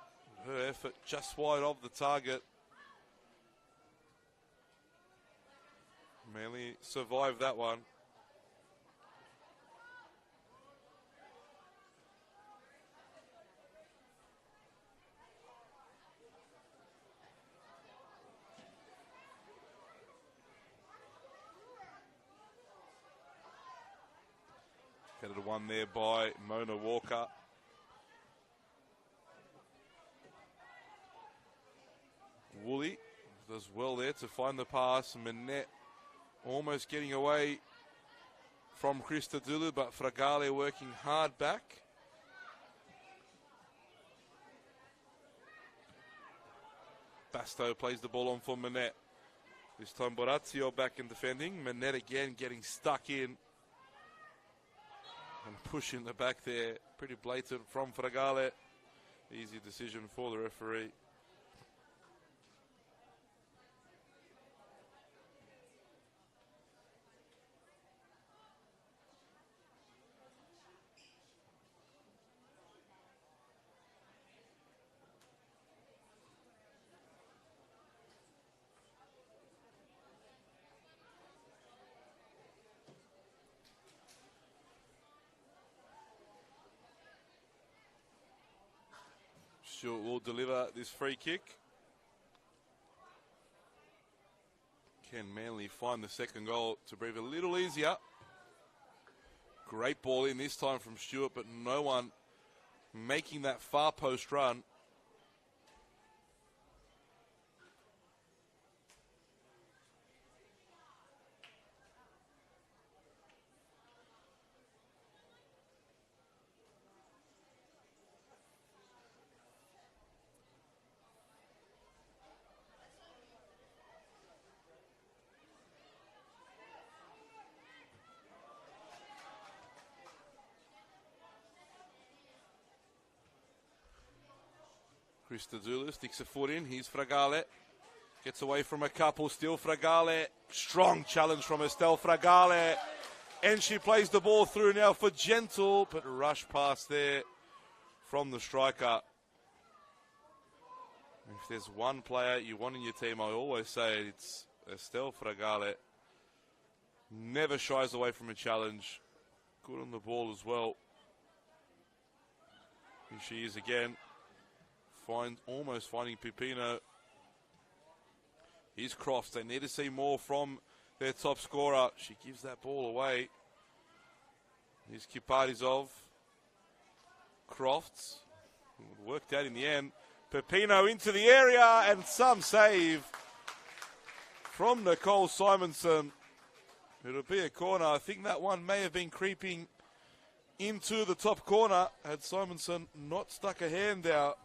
Her effort just wide of the target. Manly survived that one. Headed one there by Mona Walker. Woolley does well there to find the pass. Manette almost getting away from Christodoulou, but Fragale working hard back. Basto plays the ball on for Manette. This time Borazio back in defending. Manette again getting stuck in. And push in the back there. Pretty blatant from Fragale. Easy decision for the referee. Stewart will deliver this free kick. Can Manly find the second goal to breathe a little easier? Great ball in this time from Stewart, but no one making that far post run. Christodoulou sticks a foot in. Here's Fragale. Gets away from a couple. Still Fragale. Strong challenge from Estelle Fragale. And she plays the ball through now for Gentle. But rush past there from the striker. If there's one player you want in your team, I always say it's Estelle Fragale. Never shies away from a challenge. Good on the ball as well. Here she is again. Almost finding Pipino. Here's Crofts. They need to see more from their top scorer. She gives that ball away. Here's Kipadizov. Crofts. Worked out in the end. Pipino into the area and some save from Nicole Simonson. It'll be a corner. I think that one may have been creeping into the top corner had Simonson not stuck a hand out.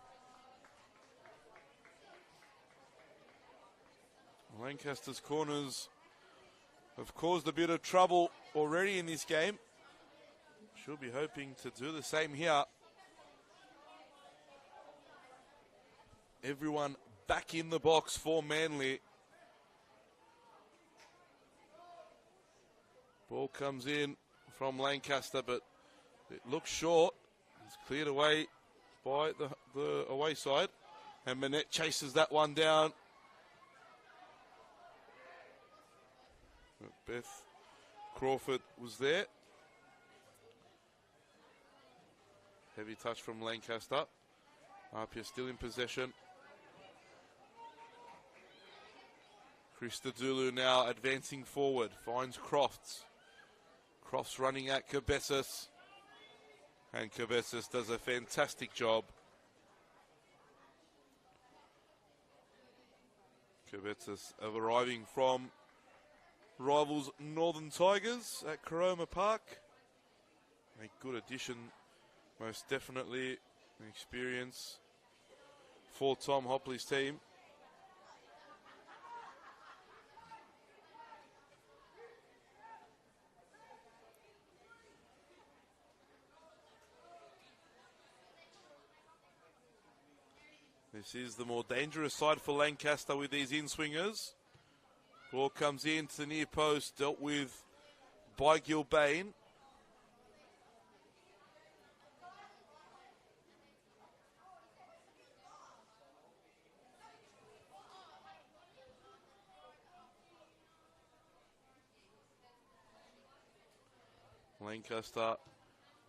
Lancaster's corners have caused a bit of trouble already in this game. She'll be hoping to do the same here. Everyone back in the box for Manly. Ball comes in from Lancaster, but it looks short. It's cleared away by the away side. And Manette chases that one down. Beth Crawford was there. Heavy touch from Lancaster. APIA still in possession. Christodoulou now advancing forward. Finds Crofts. Crofts running at Kabetzis. And Kabetzis does a fantastic job. Kabetzis arriving from rivals Northern Tigers at Caroma Park. A good addition, most definitely, an experience for Tom Hopley's team. This is the more dangerous side for Lancaster with these in-swingers. Ball comes in to the near post, dealt with by Gilbane. Lancaster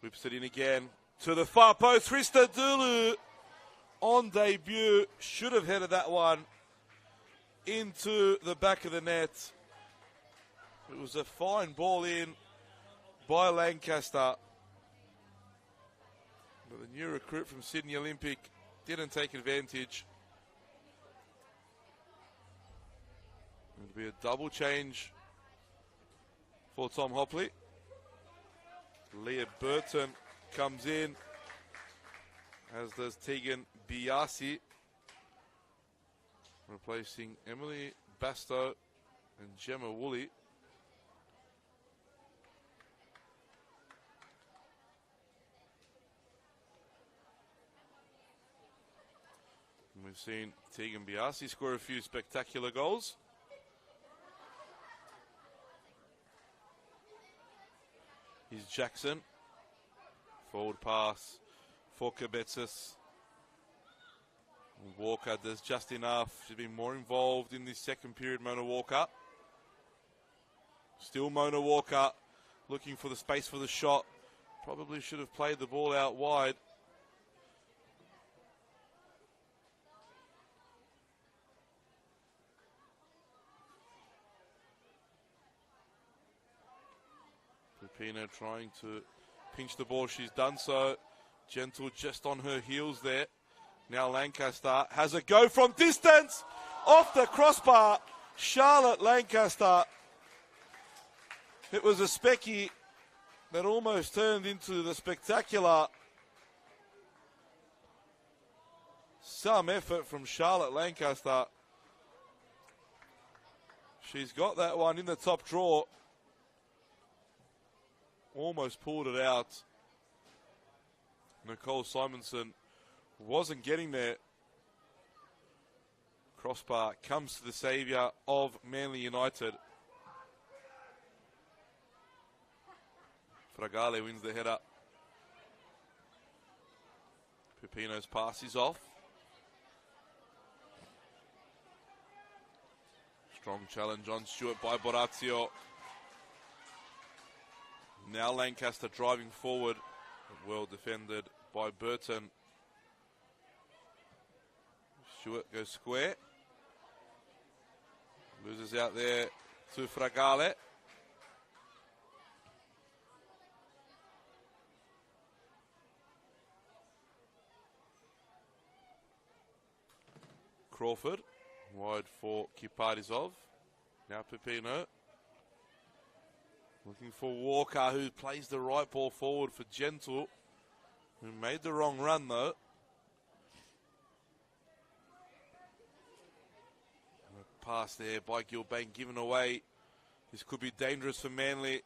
whips it in again to the far post. Christa Dulu on debut, should have headed that one into the back of the net. It was a fine ball in by Lancaster. But the new recruit from Sydney Olympic didn't take advantage. It'll be a double change for Tom Hopley. Leah Burton comes in, as does Tegan Biasi, replacing Emily Basto and Gemma Woolley. And we've seen Tegan Biasi score a few spectacular goals. Here's Jackson. Forward pass for Kabetsis. Walker does just enough. She's been more involved in this second period, Mona Walker. Still Mona Walker looking for the space for the shot. Probably should have played the ball out wide. Pepino trying to pinch the ball. She's done so. Gentle just on her heels there. Now Lancaster has a go from distance. Off the crossbar. Charlotte Lancaster. It was a specky that almost turned into the spectacular. Some effort from Charlotte Lancaster. She's got that one in the top drawer. Almost pulled it out. Nicole Simonson wasn't getting there. Crossbar comes to the saviour of Manly United. Fragale wins the header. Pepino's pass is off. Strong challenge on Stewart by Borazio. Now Lancaster driving forward. Well defended by Burton. Stewart goes square. Loses out there to Fragale. Crawford. Wide for Kiparizov. Now Pepino. Looking for Walker, who plays the right ball forward for Gentle, who made the wrong run though. A pass there by Gilbane given away. This could be dangerous for Manly.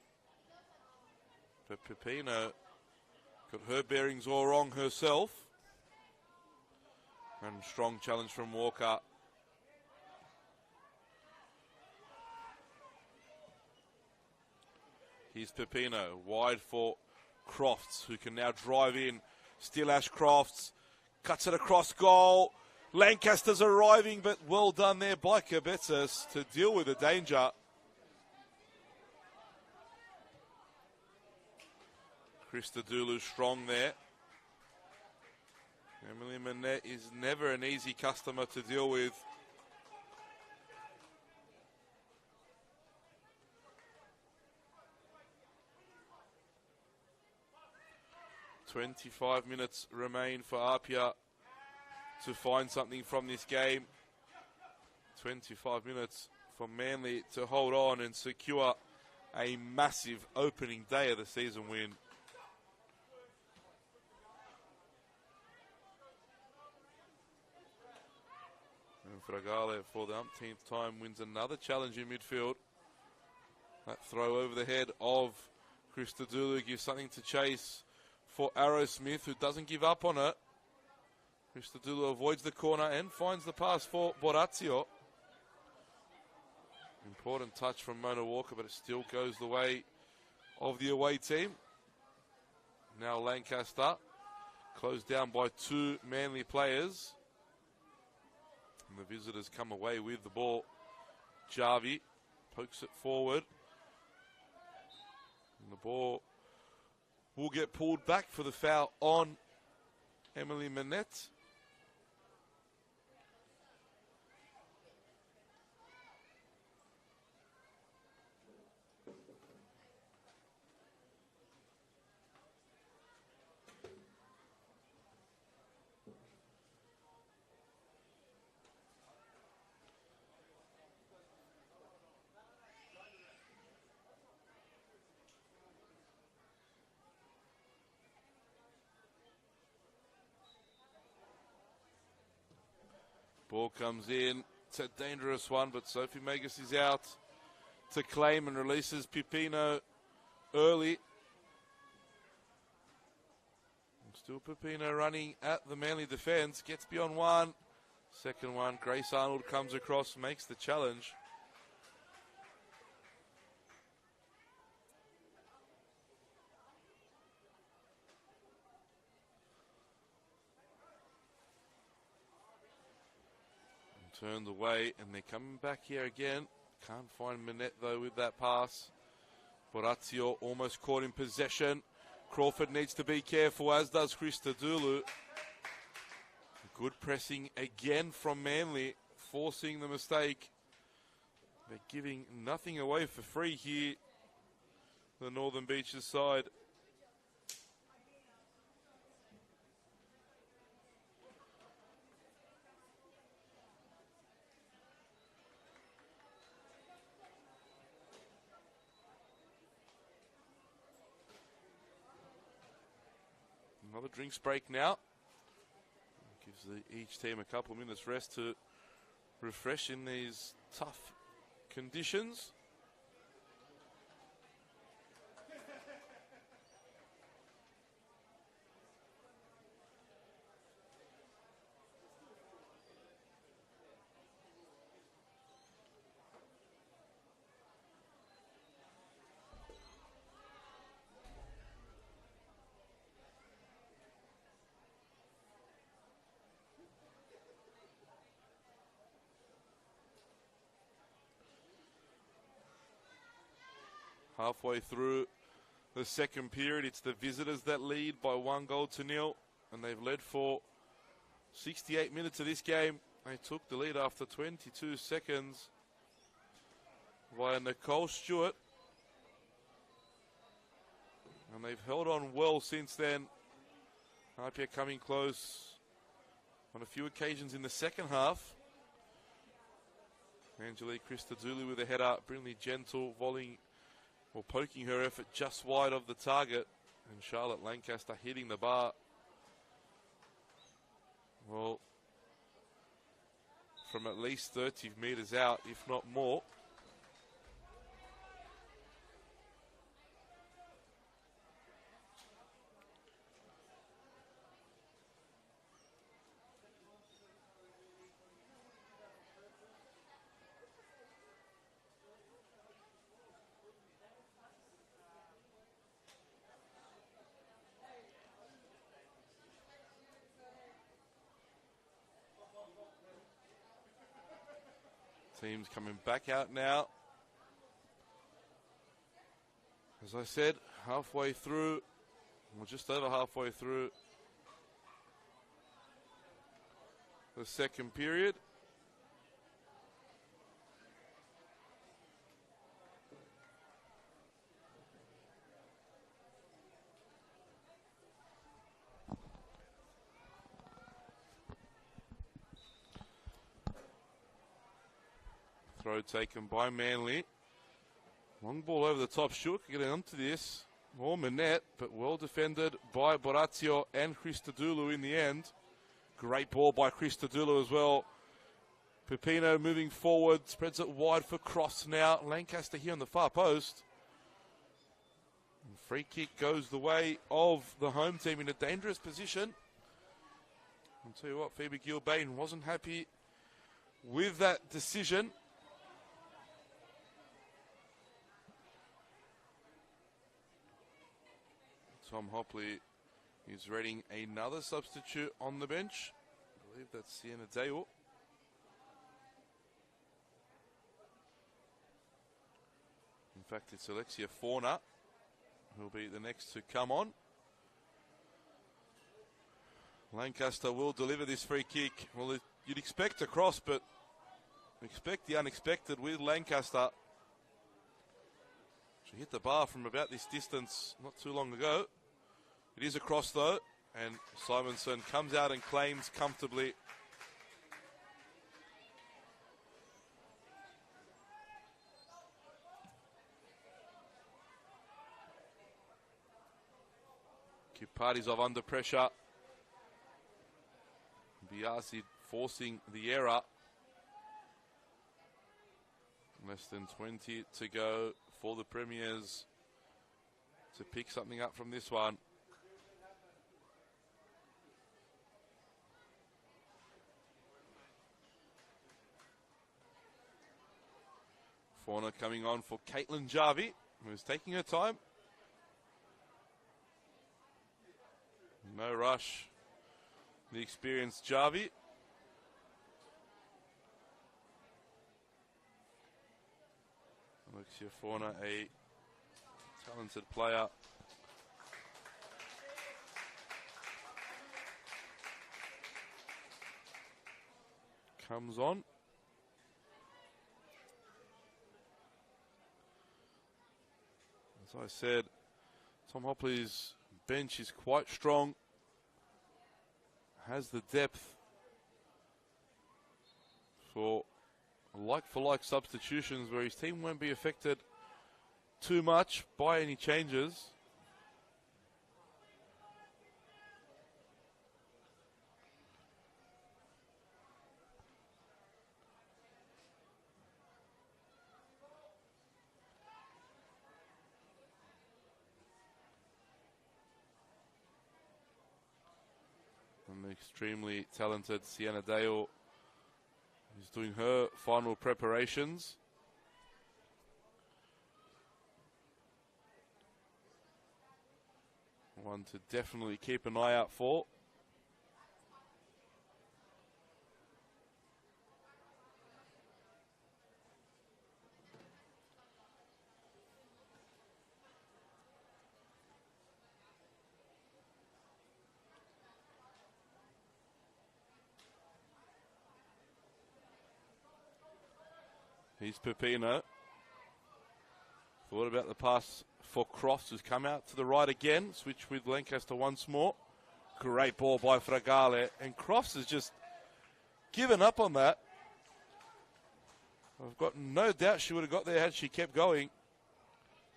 But Pepino got her bearings all wrong herself. And strong challenge from Walker. Here's Pepino, wide for Crofts, who can now drive in. Still Ash Crofts, cuts it across goal. Lancaster's arriving, but well done there by Kabetzis to deal with the danger. Krista Dulu strong there. Emily Manette is never an easy customer to deal with. 25 minutes remain for APIA to find something from this game. 25 minutes for Manly to hold on and secure a massive opening day of the season win. And Fragale, for the umpteenth time, wins another challenge in midfield. That throw over the head of Christodoulou gives something to chase for Arrowsmith, who doesn't give up on it. Christodoulou avoids the corner and finds the pass for Borazio. Important touch from Mona Walker, but it still goes the way of the away team. Now Lancaster, closed down by two Manly players. And the visitors come away with the ball. Jarvie pokes it forward. And the ball will get pulled back for the foul on Emily Manette. Ball comes in. It's a dangerous one, but Sophie Magus is out to claim and releases Pipino early. And still Pipino running at the Manly defence. Gets beyond one. Second one, Grace Arnold comes across, makes the challenge. Turned away, and they're coming back here again. Can't find Manette, though, with that pass. Borazio almost caught in possession. Crawford needs to be careful, as does Christodoulou. Good pressing again from Manly, forcing the mistake. They're giving nothing away for free here, the Northern Beaches side. Another drinks break now. Gives each team a couple of minutes rest to refresh in these tough conditions. Halfway through the second period, it's the visitors that lead by 1-0, and they've led for 68 minutes of this game. They took the lead after 22 seconds via Nicole Stewart, and they've held on well since then. APIA coming close on a few occasions in the second half. Angelique Christodoulou with a header, Brinley Gentle volleying or poking her effort just wide of the target, and Charlotte Lancaster hitting the bar. Well, from at least 30 metres out, if not more. Teams coming back out now. As I said, halfway through, or just over halfway through the second period. throw taken by Manly. Long ball over the top. Shook getting onto this. More Manette, but well defended by Borazio and Christodoulou in the end. Great ball by Christodoulou as well. Pepino moving forward, spreads it wide for Cross now. Lancaster here on the far post. And free kick goes the way of the home team in a dangerous position. I'll tell you what, Phoebe Gilbane wasn't happy with that decision. Tom Hopley is readying another substitute on the bench. I believe that's Sienna Dale. In fact, it's Alexia Fauna who'll be the next to come on. Lancaster will deliver this free kick. Well, you'd expect a cross, but expect the unexpected with Lancaster. She hit the bar from about this distance not too long ago. It is a cross though, and Simonson comes out and claims comfortably. Kipardizov under pressure. Biasi forcing the error. Less than 20 to go for the Premiers to pick something up from this one. Fauna coming on for Caitlin Jarvie, who's taking her time. No rush. The experienced Jarvie. Alexia Fauna, a talented player. Comes on. As I said, Tom Hopley's bench is quite strong. Has the depth for like-for-like substitutions where his team won't be affected too much by any changes. And the extremely talented Sienna Dale is doing her final preparations. One to definitely keep an eye out for. Here's Pepino. Thought about the pass for Cross, who's come out to the right again. Switch with Lancaster once more. Great ball by Fragale. And Cross has just given up on that. I've got no doubt she would have got there had she kept going.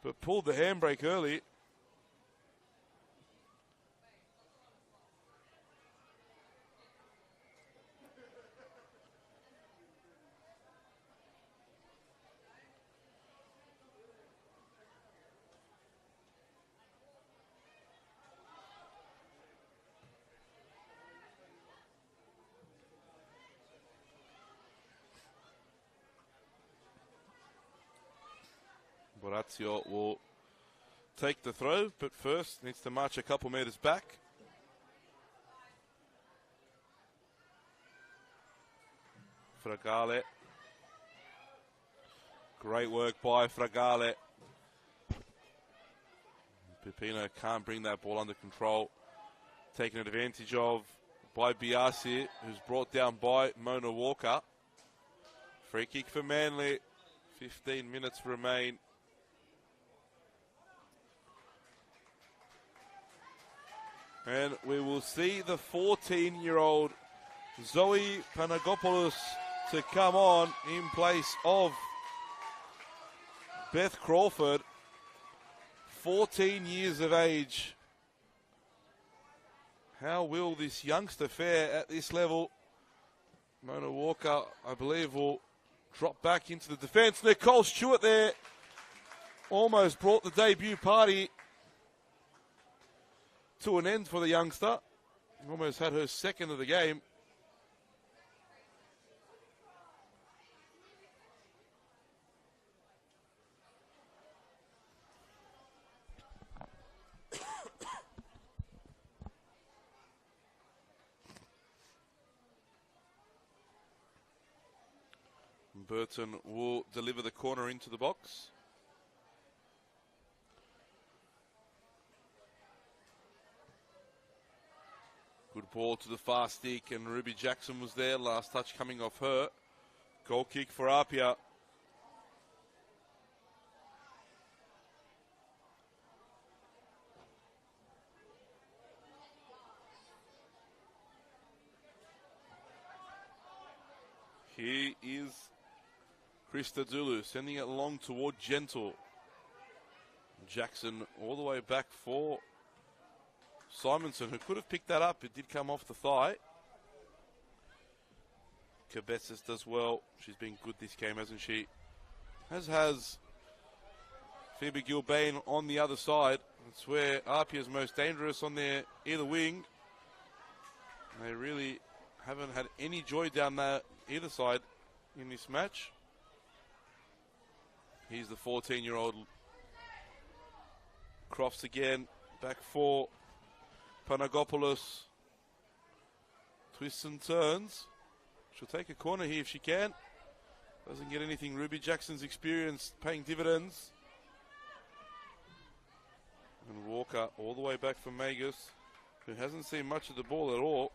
But pulled the handbrake early. Borazio will take the throw, but first needs to march a couple metres back. Fragale. Great work by Fragale. Pepino can't bring that ball under control. Taken advantage of by Biasi, who's brought down by Mona Walker. Free kick for Manly. 15 minutes remain. And we will see the 14-year-old Zoe Panagopoulos to come on in place of Beth Crawford, 14 years of age. How will this youngster fare at this level? Mona Walker, I believe, will drop back into the defence. Nicole Stewart there almost brought the debut party to an end for the youngster. Almost had her second of the game. Burton will deliver the corner into the box. Good ball to the far stick, and Ruby Jackson was there. Last touch coming off her. Goal kick for APIA. Here is Krista Dulu sending it long toward Gentle. Jackson all the way back for Simonson, who could have picked that up. It did come off the thigh. Cabezas does well. She's been good this game, hasn't she? As has Phoebe Gilbane on the other side. That's where APIA is most dangerous on their either wing. They really haven't had any joy down there either side in this match. Here's the 14-year-old Crofts again, back for Panagopoulos. Twists and turns. She'll take a corner here if she can. Doesn't get anything. Ruby Jackson's experience paying dividends. And Walker all the way back for Magus, who hasn't seen much of the ball at all.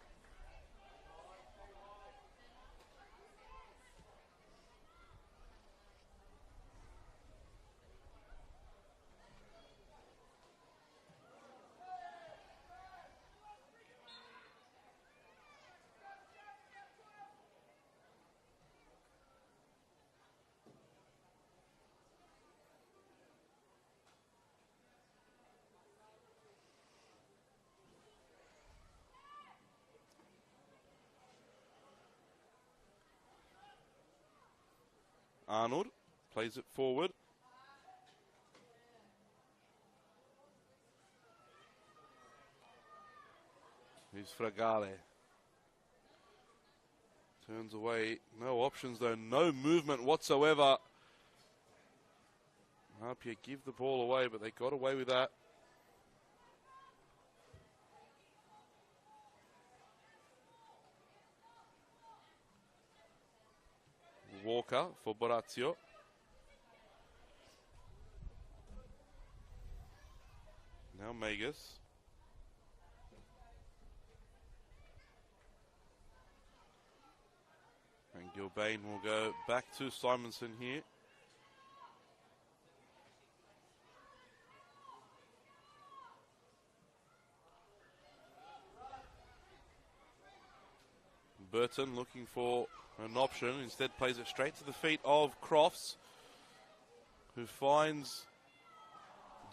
Arnold plays it forward. Here's Fragale. Turns away. No options though. No movement whatsoever. APIA give the ball away, but they got away with that. Walker for Borazio. Now Magus. And Gilbane will go back to Simonson here. Burton looking for an option, instead plays it straight to the feet of Crofts, who finds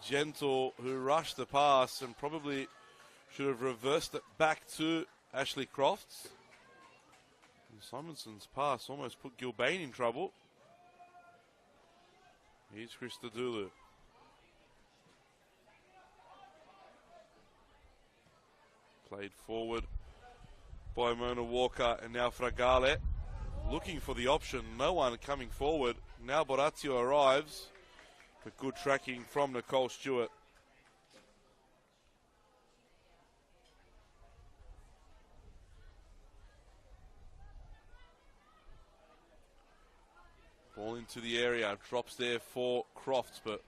Gentle, who rushed the pass and probably should have reversed it back to Ashley Crofts. And Simonson's pass almost put Gilbane in trouble. Here's Krista Dulu. Played forward by Mona Walker, and now Fragale looking for the option. No one coming forward. Now Borazio arrives, but good tracking from Nicole Stewart. Ball into the area, drops there for Crofts, but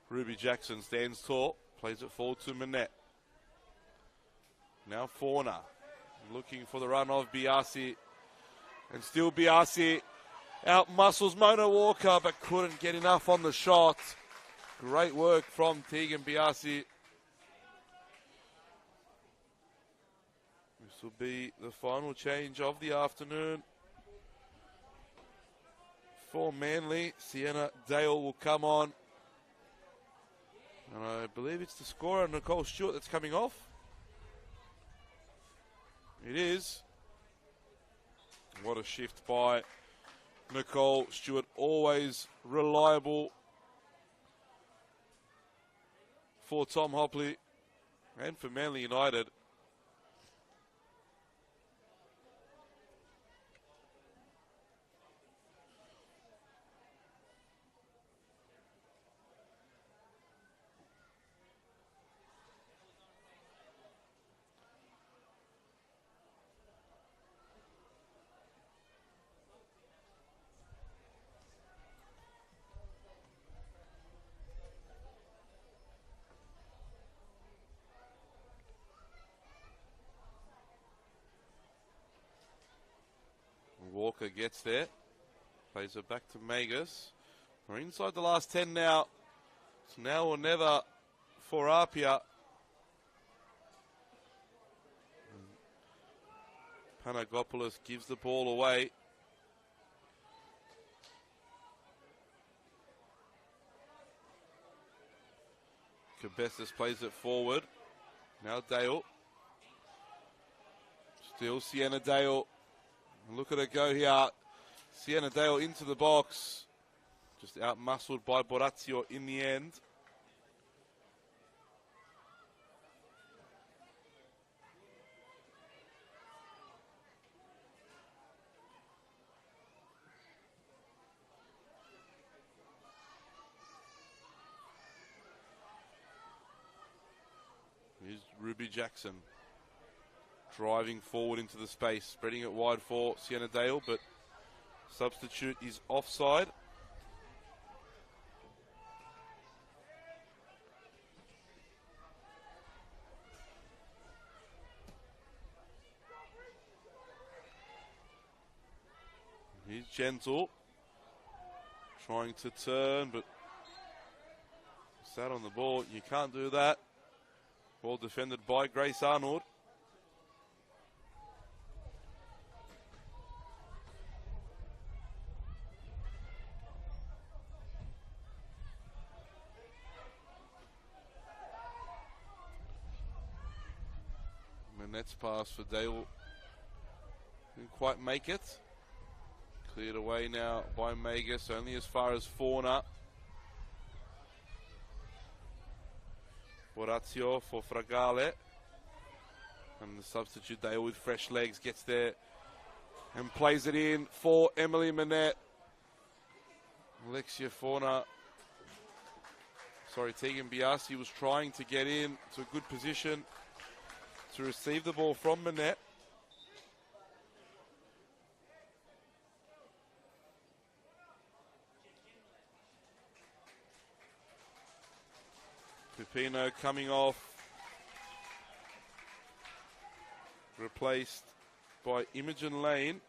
Ruby Jackson stands tall, plays it forward to Manette. Now Fauna looking for the run of Biasi, and still Biasi out-muscles Mona Walker, but couldn't get enough on the shot. Great work from Tegan Biasi. This will be the final change of the afternoon. for Manly. Sienna Dale will come on. And I believe it's the scorer, Nicole Stewart, that's coming off. It is. What a shift by Nicole Stewart. Always reliable for Tom Hopley and for Manly United. Walker gets there, plays it back to Magus. We're inside the last 10 now. It's now or never for APIA. Panagopoulos gives the ball away. Cabessis plays it forward. Now Dale. Still Sienna Dale. Look at her go here. Sienna Dale into the box. Just out-muscled by Borazio in the end. Here's Ruby Jackson. Driving forward into the space, spreading it wide for Sienna Dale, but substitute is offside. He's gentle, trying to turn, but sat on the ball. You can't do that. Ball defended by Grace Arnold. Manette's pass for Dale didn't quite make it. Cleared away now by Magus, only as far as Fauna. Borazio for Fragale. And the substitute Dale with fresh legs gets there and plays it in for Emily Manette. Alexia Fauna. Tegan Biasi was trying to get in to a good position to receive the ball from Manette. Pipino coming off, replaced by Imogen Lane.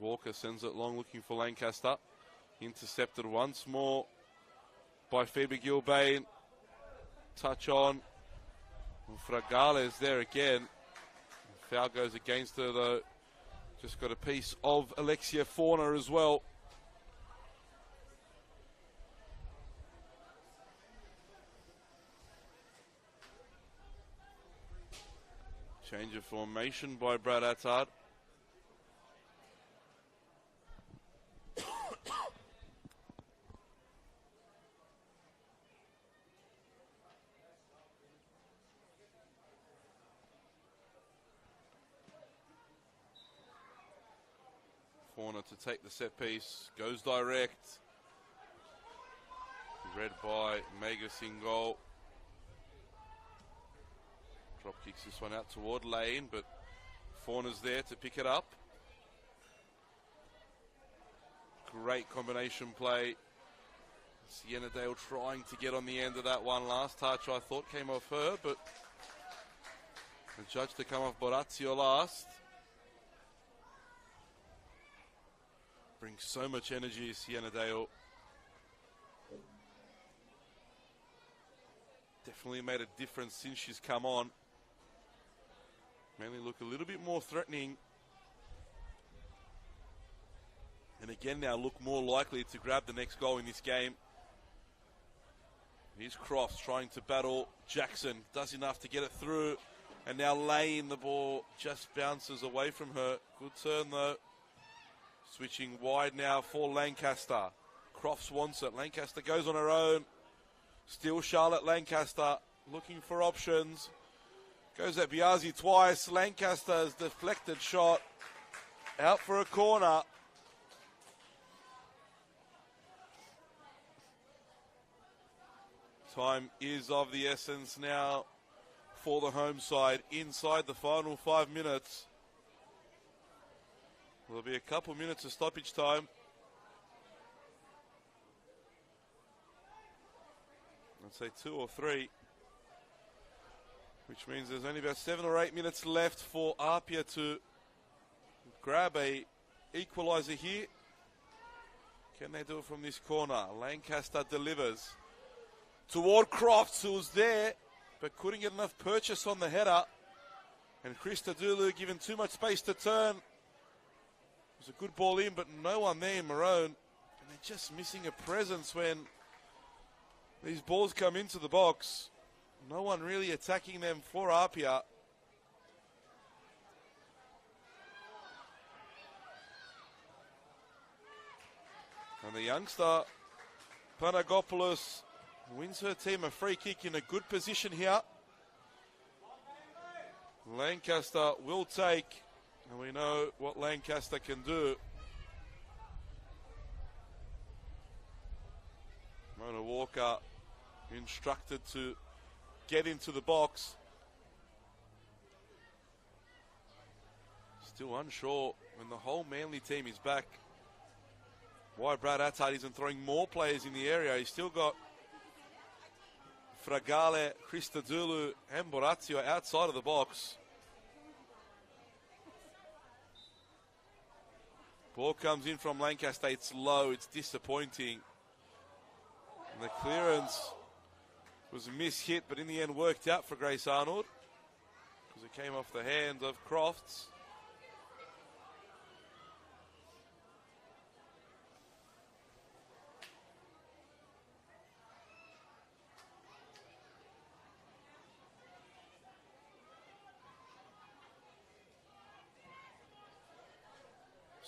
Walker sends it long, looking for Lancaster. Intercepted once more by Phoebe Gilbane. Touch on. Fragale is there again. Foul goes against her though. Just got a piece of Alexia Fauna as well. Change of formation by Brad Attard. Fauna to take the set piece, goes direct. Read by Magus in goal. Drop kicks this one out toward Lane, but Fauna's there to pick it up. Great combination play. Sienna Dale trying to get on the end of that one. Last touch I thought came off her, but the judge to come off Borazio last. Brings so much energy, Sienna Dale. Definitely made a difference since she's come on. Manly look a little bit more threatening. And again now look more likely to grab the next goal in this game. Here's Crofts trying to battle Jackson. Does enough to get it through. And now Lane, the ball just bounces away from her. Good turn though. Switching wide now for Lancaster. Crofts wants it. Lancaster goes on her own. Still Charlotte Lancaster looking for options. Goes at Biazi twice. Lancaster's deflected shot. Out for a corner. Time is of the essence now for the home side inside the final 5 minutes. There'll be a couple minutes of stoppage time. I'd say 2 or 3. Which means there's only about 7 or 8 minutes left for APIA to grab a equaliser here. Can they do it from this corner? Lancaster delivers toward Crofts, who was there, but couldn't get enough purchase on the header. And Christodoulou given too much space to turn. It was a good ball in, but no one there in Maroon. And they're just missing a presence when these balls come into the box. No one really attacking them for APIA. And the youngster, Panagopoulos, wins her team a free kick in a good position here. Lancaster will take, and we know what Lancaster can do. Mona Walker instructed to get into the box. Still unsure when the whole Manly team is back why Brad Attard isn't throwing more players in the area. He's still got Fragale, Christodoulou and Borazio outside of the box. Ball comes in from Lancaster. It's low. It's disappointing. And the clearance was a miss-hit, but in the end worked out for Grace Arnold because it came off the hands of Crofts.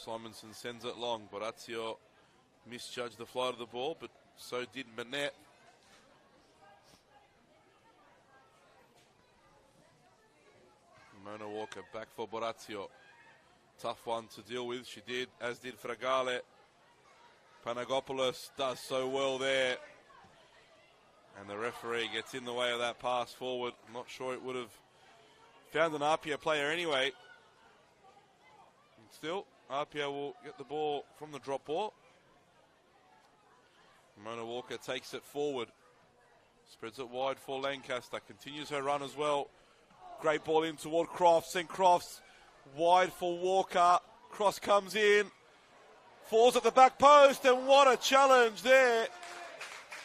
Simonson sends it long. Borazio misjudged the flight of the ball, but so did Manette. Mona Walker back for Borazio. Tough one to deal with. She did, as did Fragale. Panagopoulos does so well there. And the referee gets in the way of that pass forward. I'm not sure it would have found an APIA player anyway. And still, APIA will get the ball from the drop ball. Mona Walker takes it forward. Spreads it wide for Lancaster. Continues her run as well. Great ball in toward Crofts, and Crofts wide for Walker. Cross comes in. Falls at the back post, and what a challenge there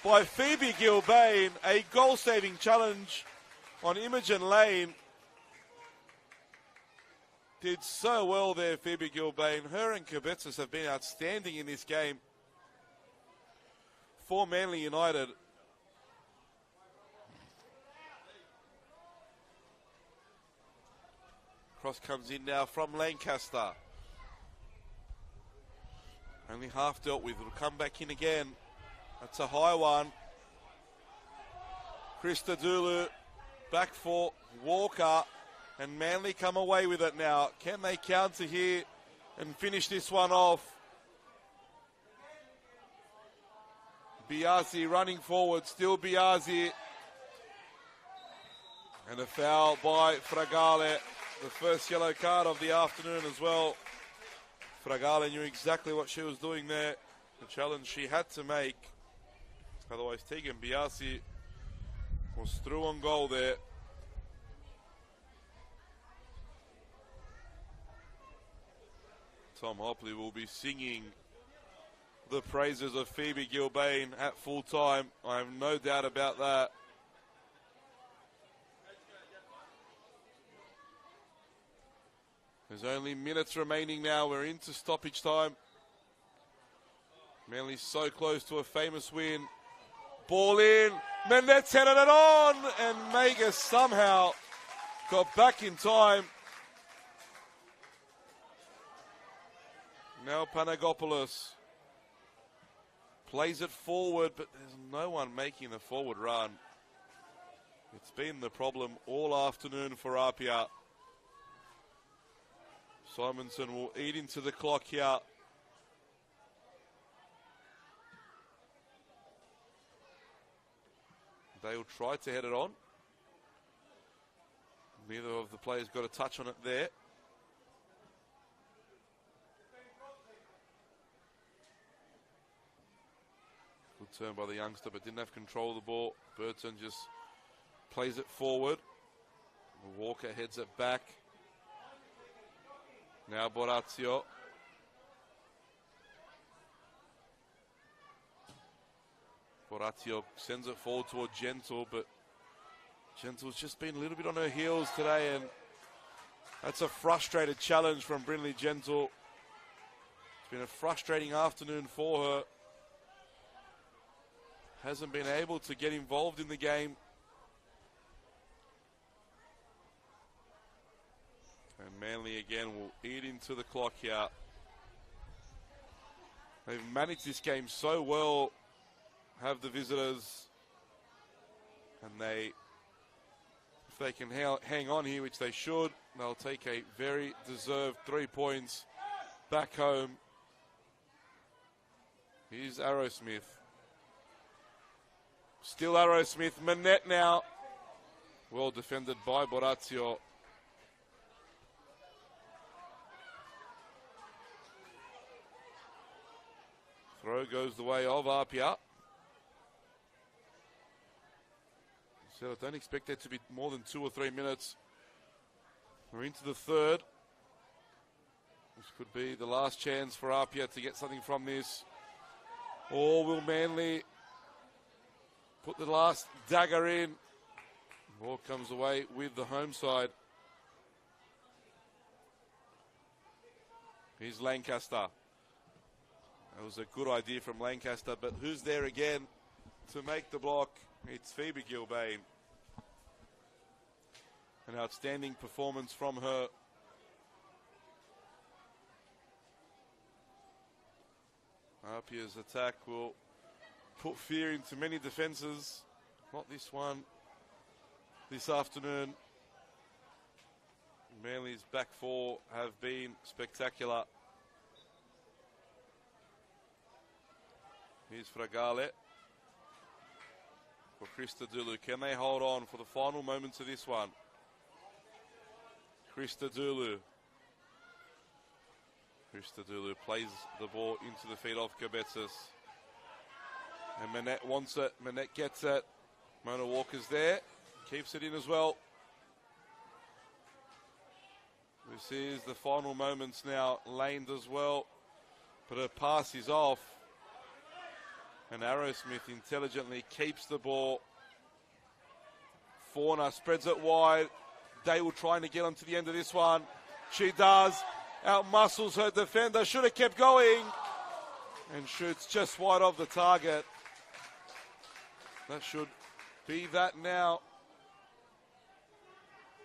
by Phoebe Gilbane. A goal-saving challenge on Imogen Lane. Did so well there, Phoebe Gilbane. Her and Kibetsis have been outstanding in this game for Manly United. Cross comes in now from Lancaster. Only half dealt with. It'll come back in again. That's a high one. Christodoulou back for Walker. And Manly come away with it now. Can they counter here and finish this one off? Biazi running forward. Still Biazi. And a foul by Fragale. The first yellow card of the afternoon as well. Fragale knew exactly what she was doing there. The challenge she had to make. Otherwise, Tegan Biazi was through on goal there. Tom Hopley will be singing the praises of Phoebe Gilbane at full time. I have no doubt about that. There's only minutes remaining now. We're into stoppage time. Manly so close to a famous win. Ball in. Manette's headed it on. And Mega somehow got back in time. Now Panagopoulos plays it forward, but there's no one making the forward run. It's been the problem all afternoon for APIA. Simonson will eat into the clock here. They'll try to head it on. Neither of the players got a touch on it there. Good turn by the youngster, but didn't have control of the ball. Burton just plays it forward. Walker heads it back. Now Borazio. Borazio sends it forward toward Gentle, but Gentle's just been a little bit on her heels today, and that's a frustrated challenge from Brinley Gentle. It's been a frustrating afternoon for her. Hasn't been able to get involved in the game. And Manly again will eat into the clock here. They've managed this game so well, have the visitors. And if they can hang on here, which they should, they'll take a very deserved 3 points back home. Here's Arrowsmith. Still Arrowsmith. Manette now. Well defended by Borazio. Throw goes the way of APIA. So I don't expect that to be more than 2 or 3 minutes. We're into the third. This could be the last chance for APIA to get something from this. Or will Manly put the last dagger in? Ball comes away with the home side. Here's Lancaster. That was a good idea from Lancaster, but who's there again to make the block? It's Phoebe Gilbane. An outstanding performance from her. APIA's attack will put fear into many defences. Not this one this afternoon. Manly's back four have been spectacular. Here's Fragale for Krista Dulu. Can they hold on for the final moments of this one? Krista Dulu. Krista Dulu plays the ball into the feet of Kabetsis. And Manette wants it. Manette gets it. Mona Walker's there. Keeps it in as well. This is the final moments now. Laned as well. But her pass is off. And Arrowsmith intelligently keeps the ball. Fauna spreads it wide. Dale trying to get onto the end of this one. She does. Outmuscles her defender. Should have kept going. And shoots just wide of the target. That should be that now.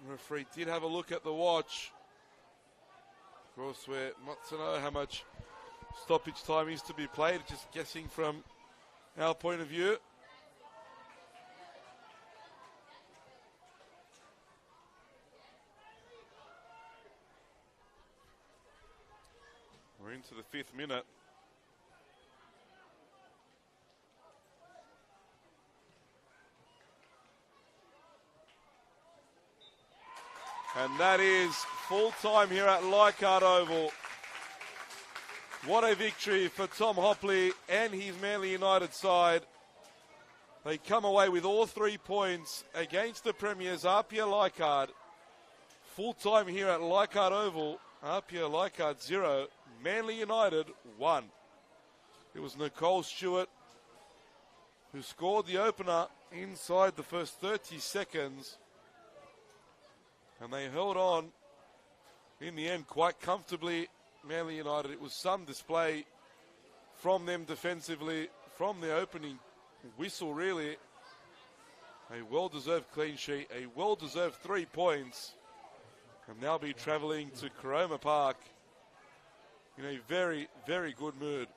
The referee did have a look at the watch. Of course, we're not to know how much stoppage time is to be played. Just guessing from our point of view. We're into the 5th minute. And that is full time here at Leichhardt Oval. What a victory for Tom Hopley and his Manly United side. They come away with all 3 points against the Premiers, APIA Leichhardt. Full time here at Leichhardt Oval. APIA Leichhardt 0, Manly United 1. It was Nicole Stewart who scored the opener inside the first 30 seconds. And they held on in the end, quite comfortably, Manly United. It was some display from them defensively, from the opening whistle, really. A well-deserved clean sheet, a well-deserved 3 points. And they'll be travelling to Coroma Park in a very, very good mood.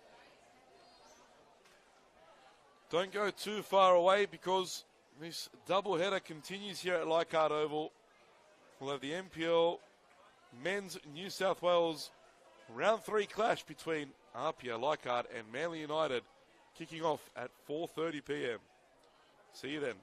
Don't go too far away because this doubleheader continues here at Leichhardt Oval. We'll have the NPL Men's New South Wales Round 3 clash between APIA Leichhardt and Manly United, kicking off at 4:30 p.m. See you then.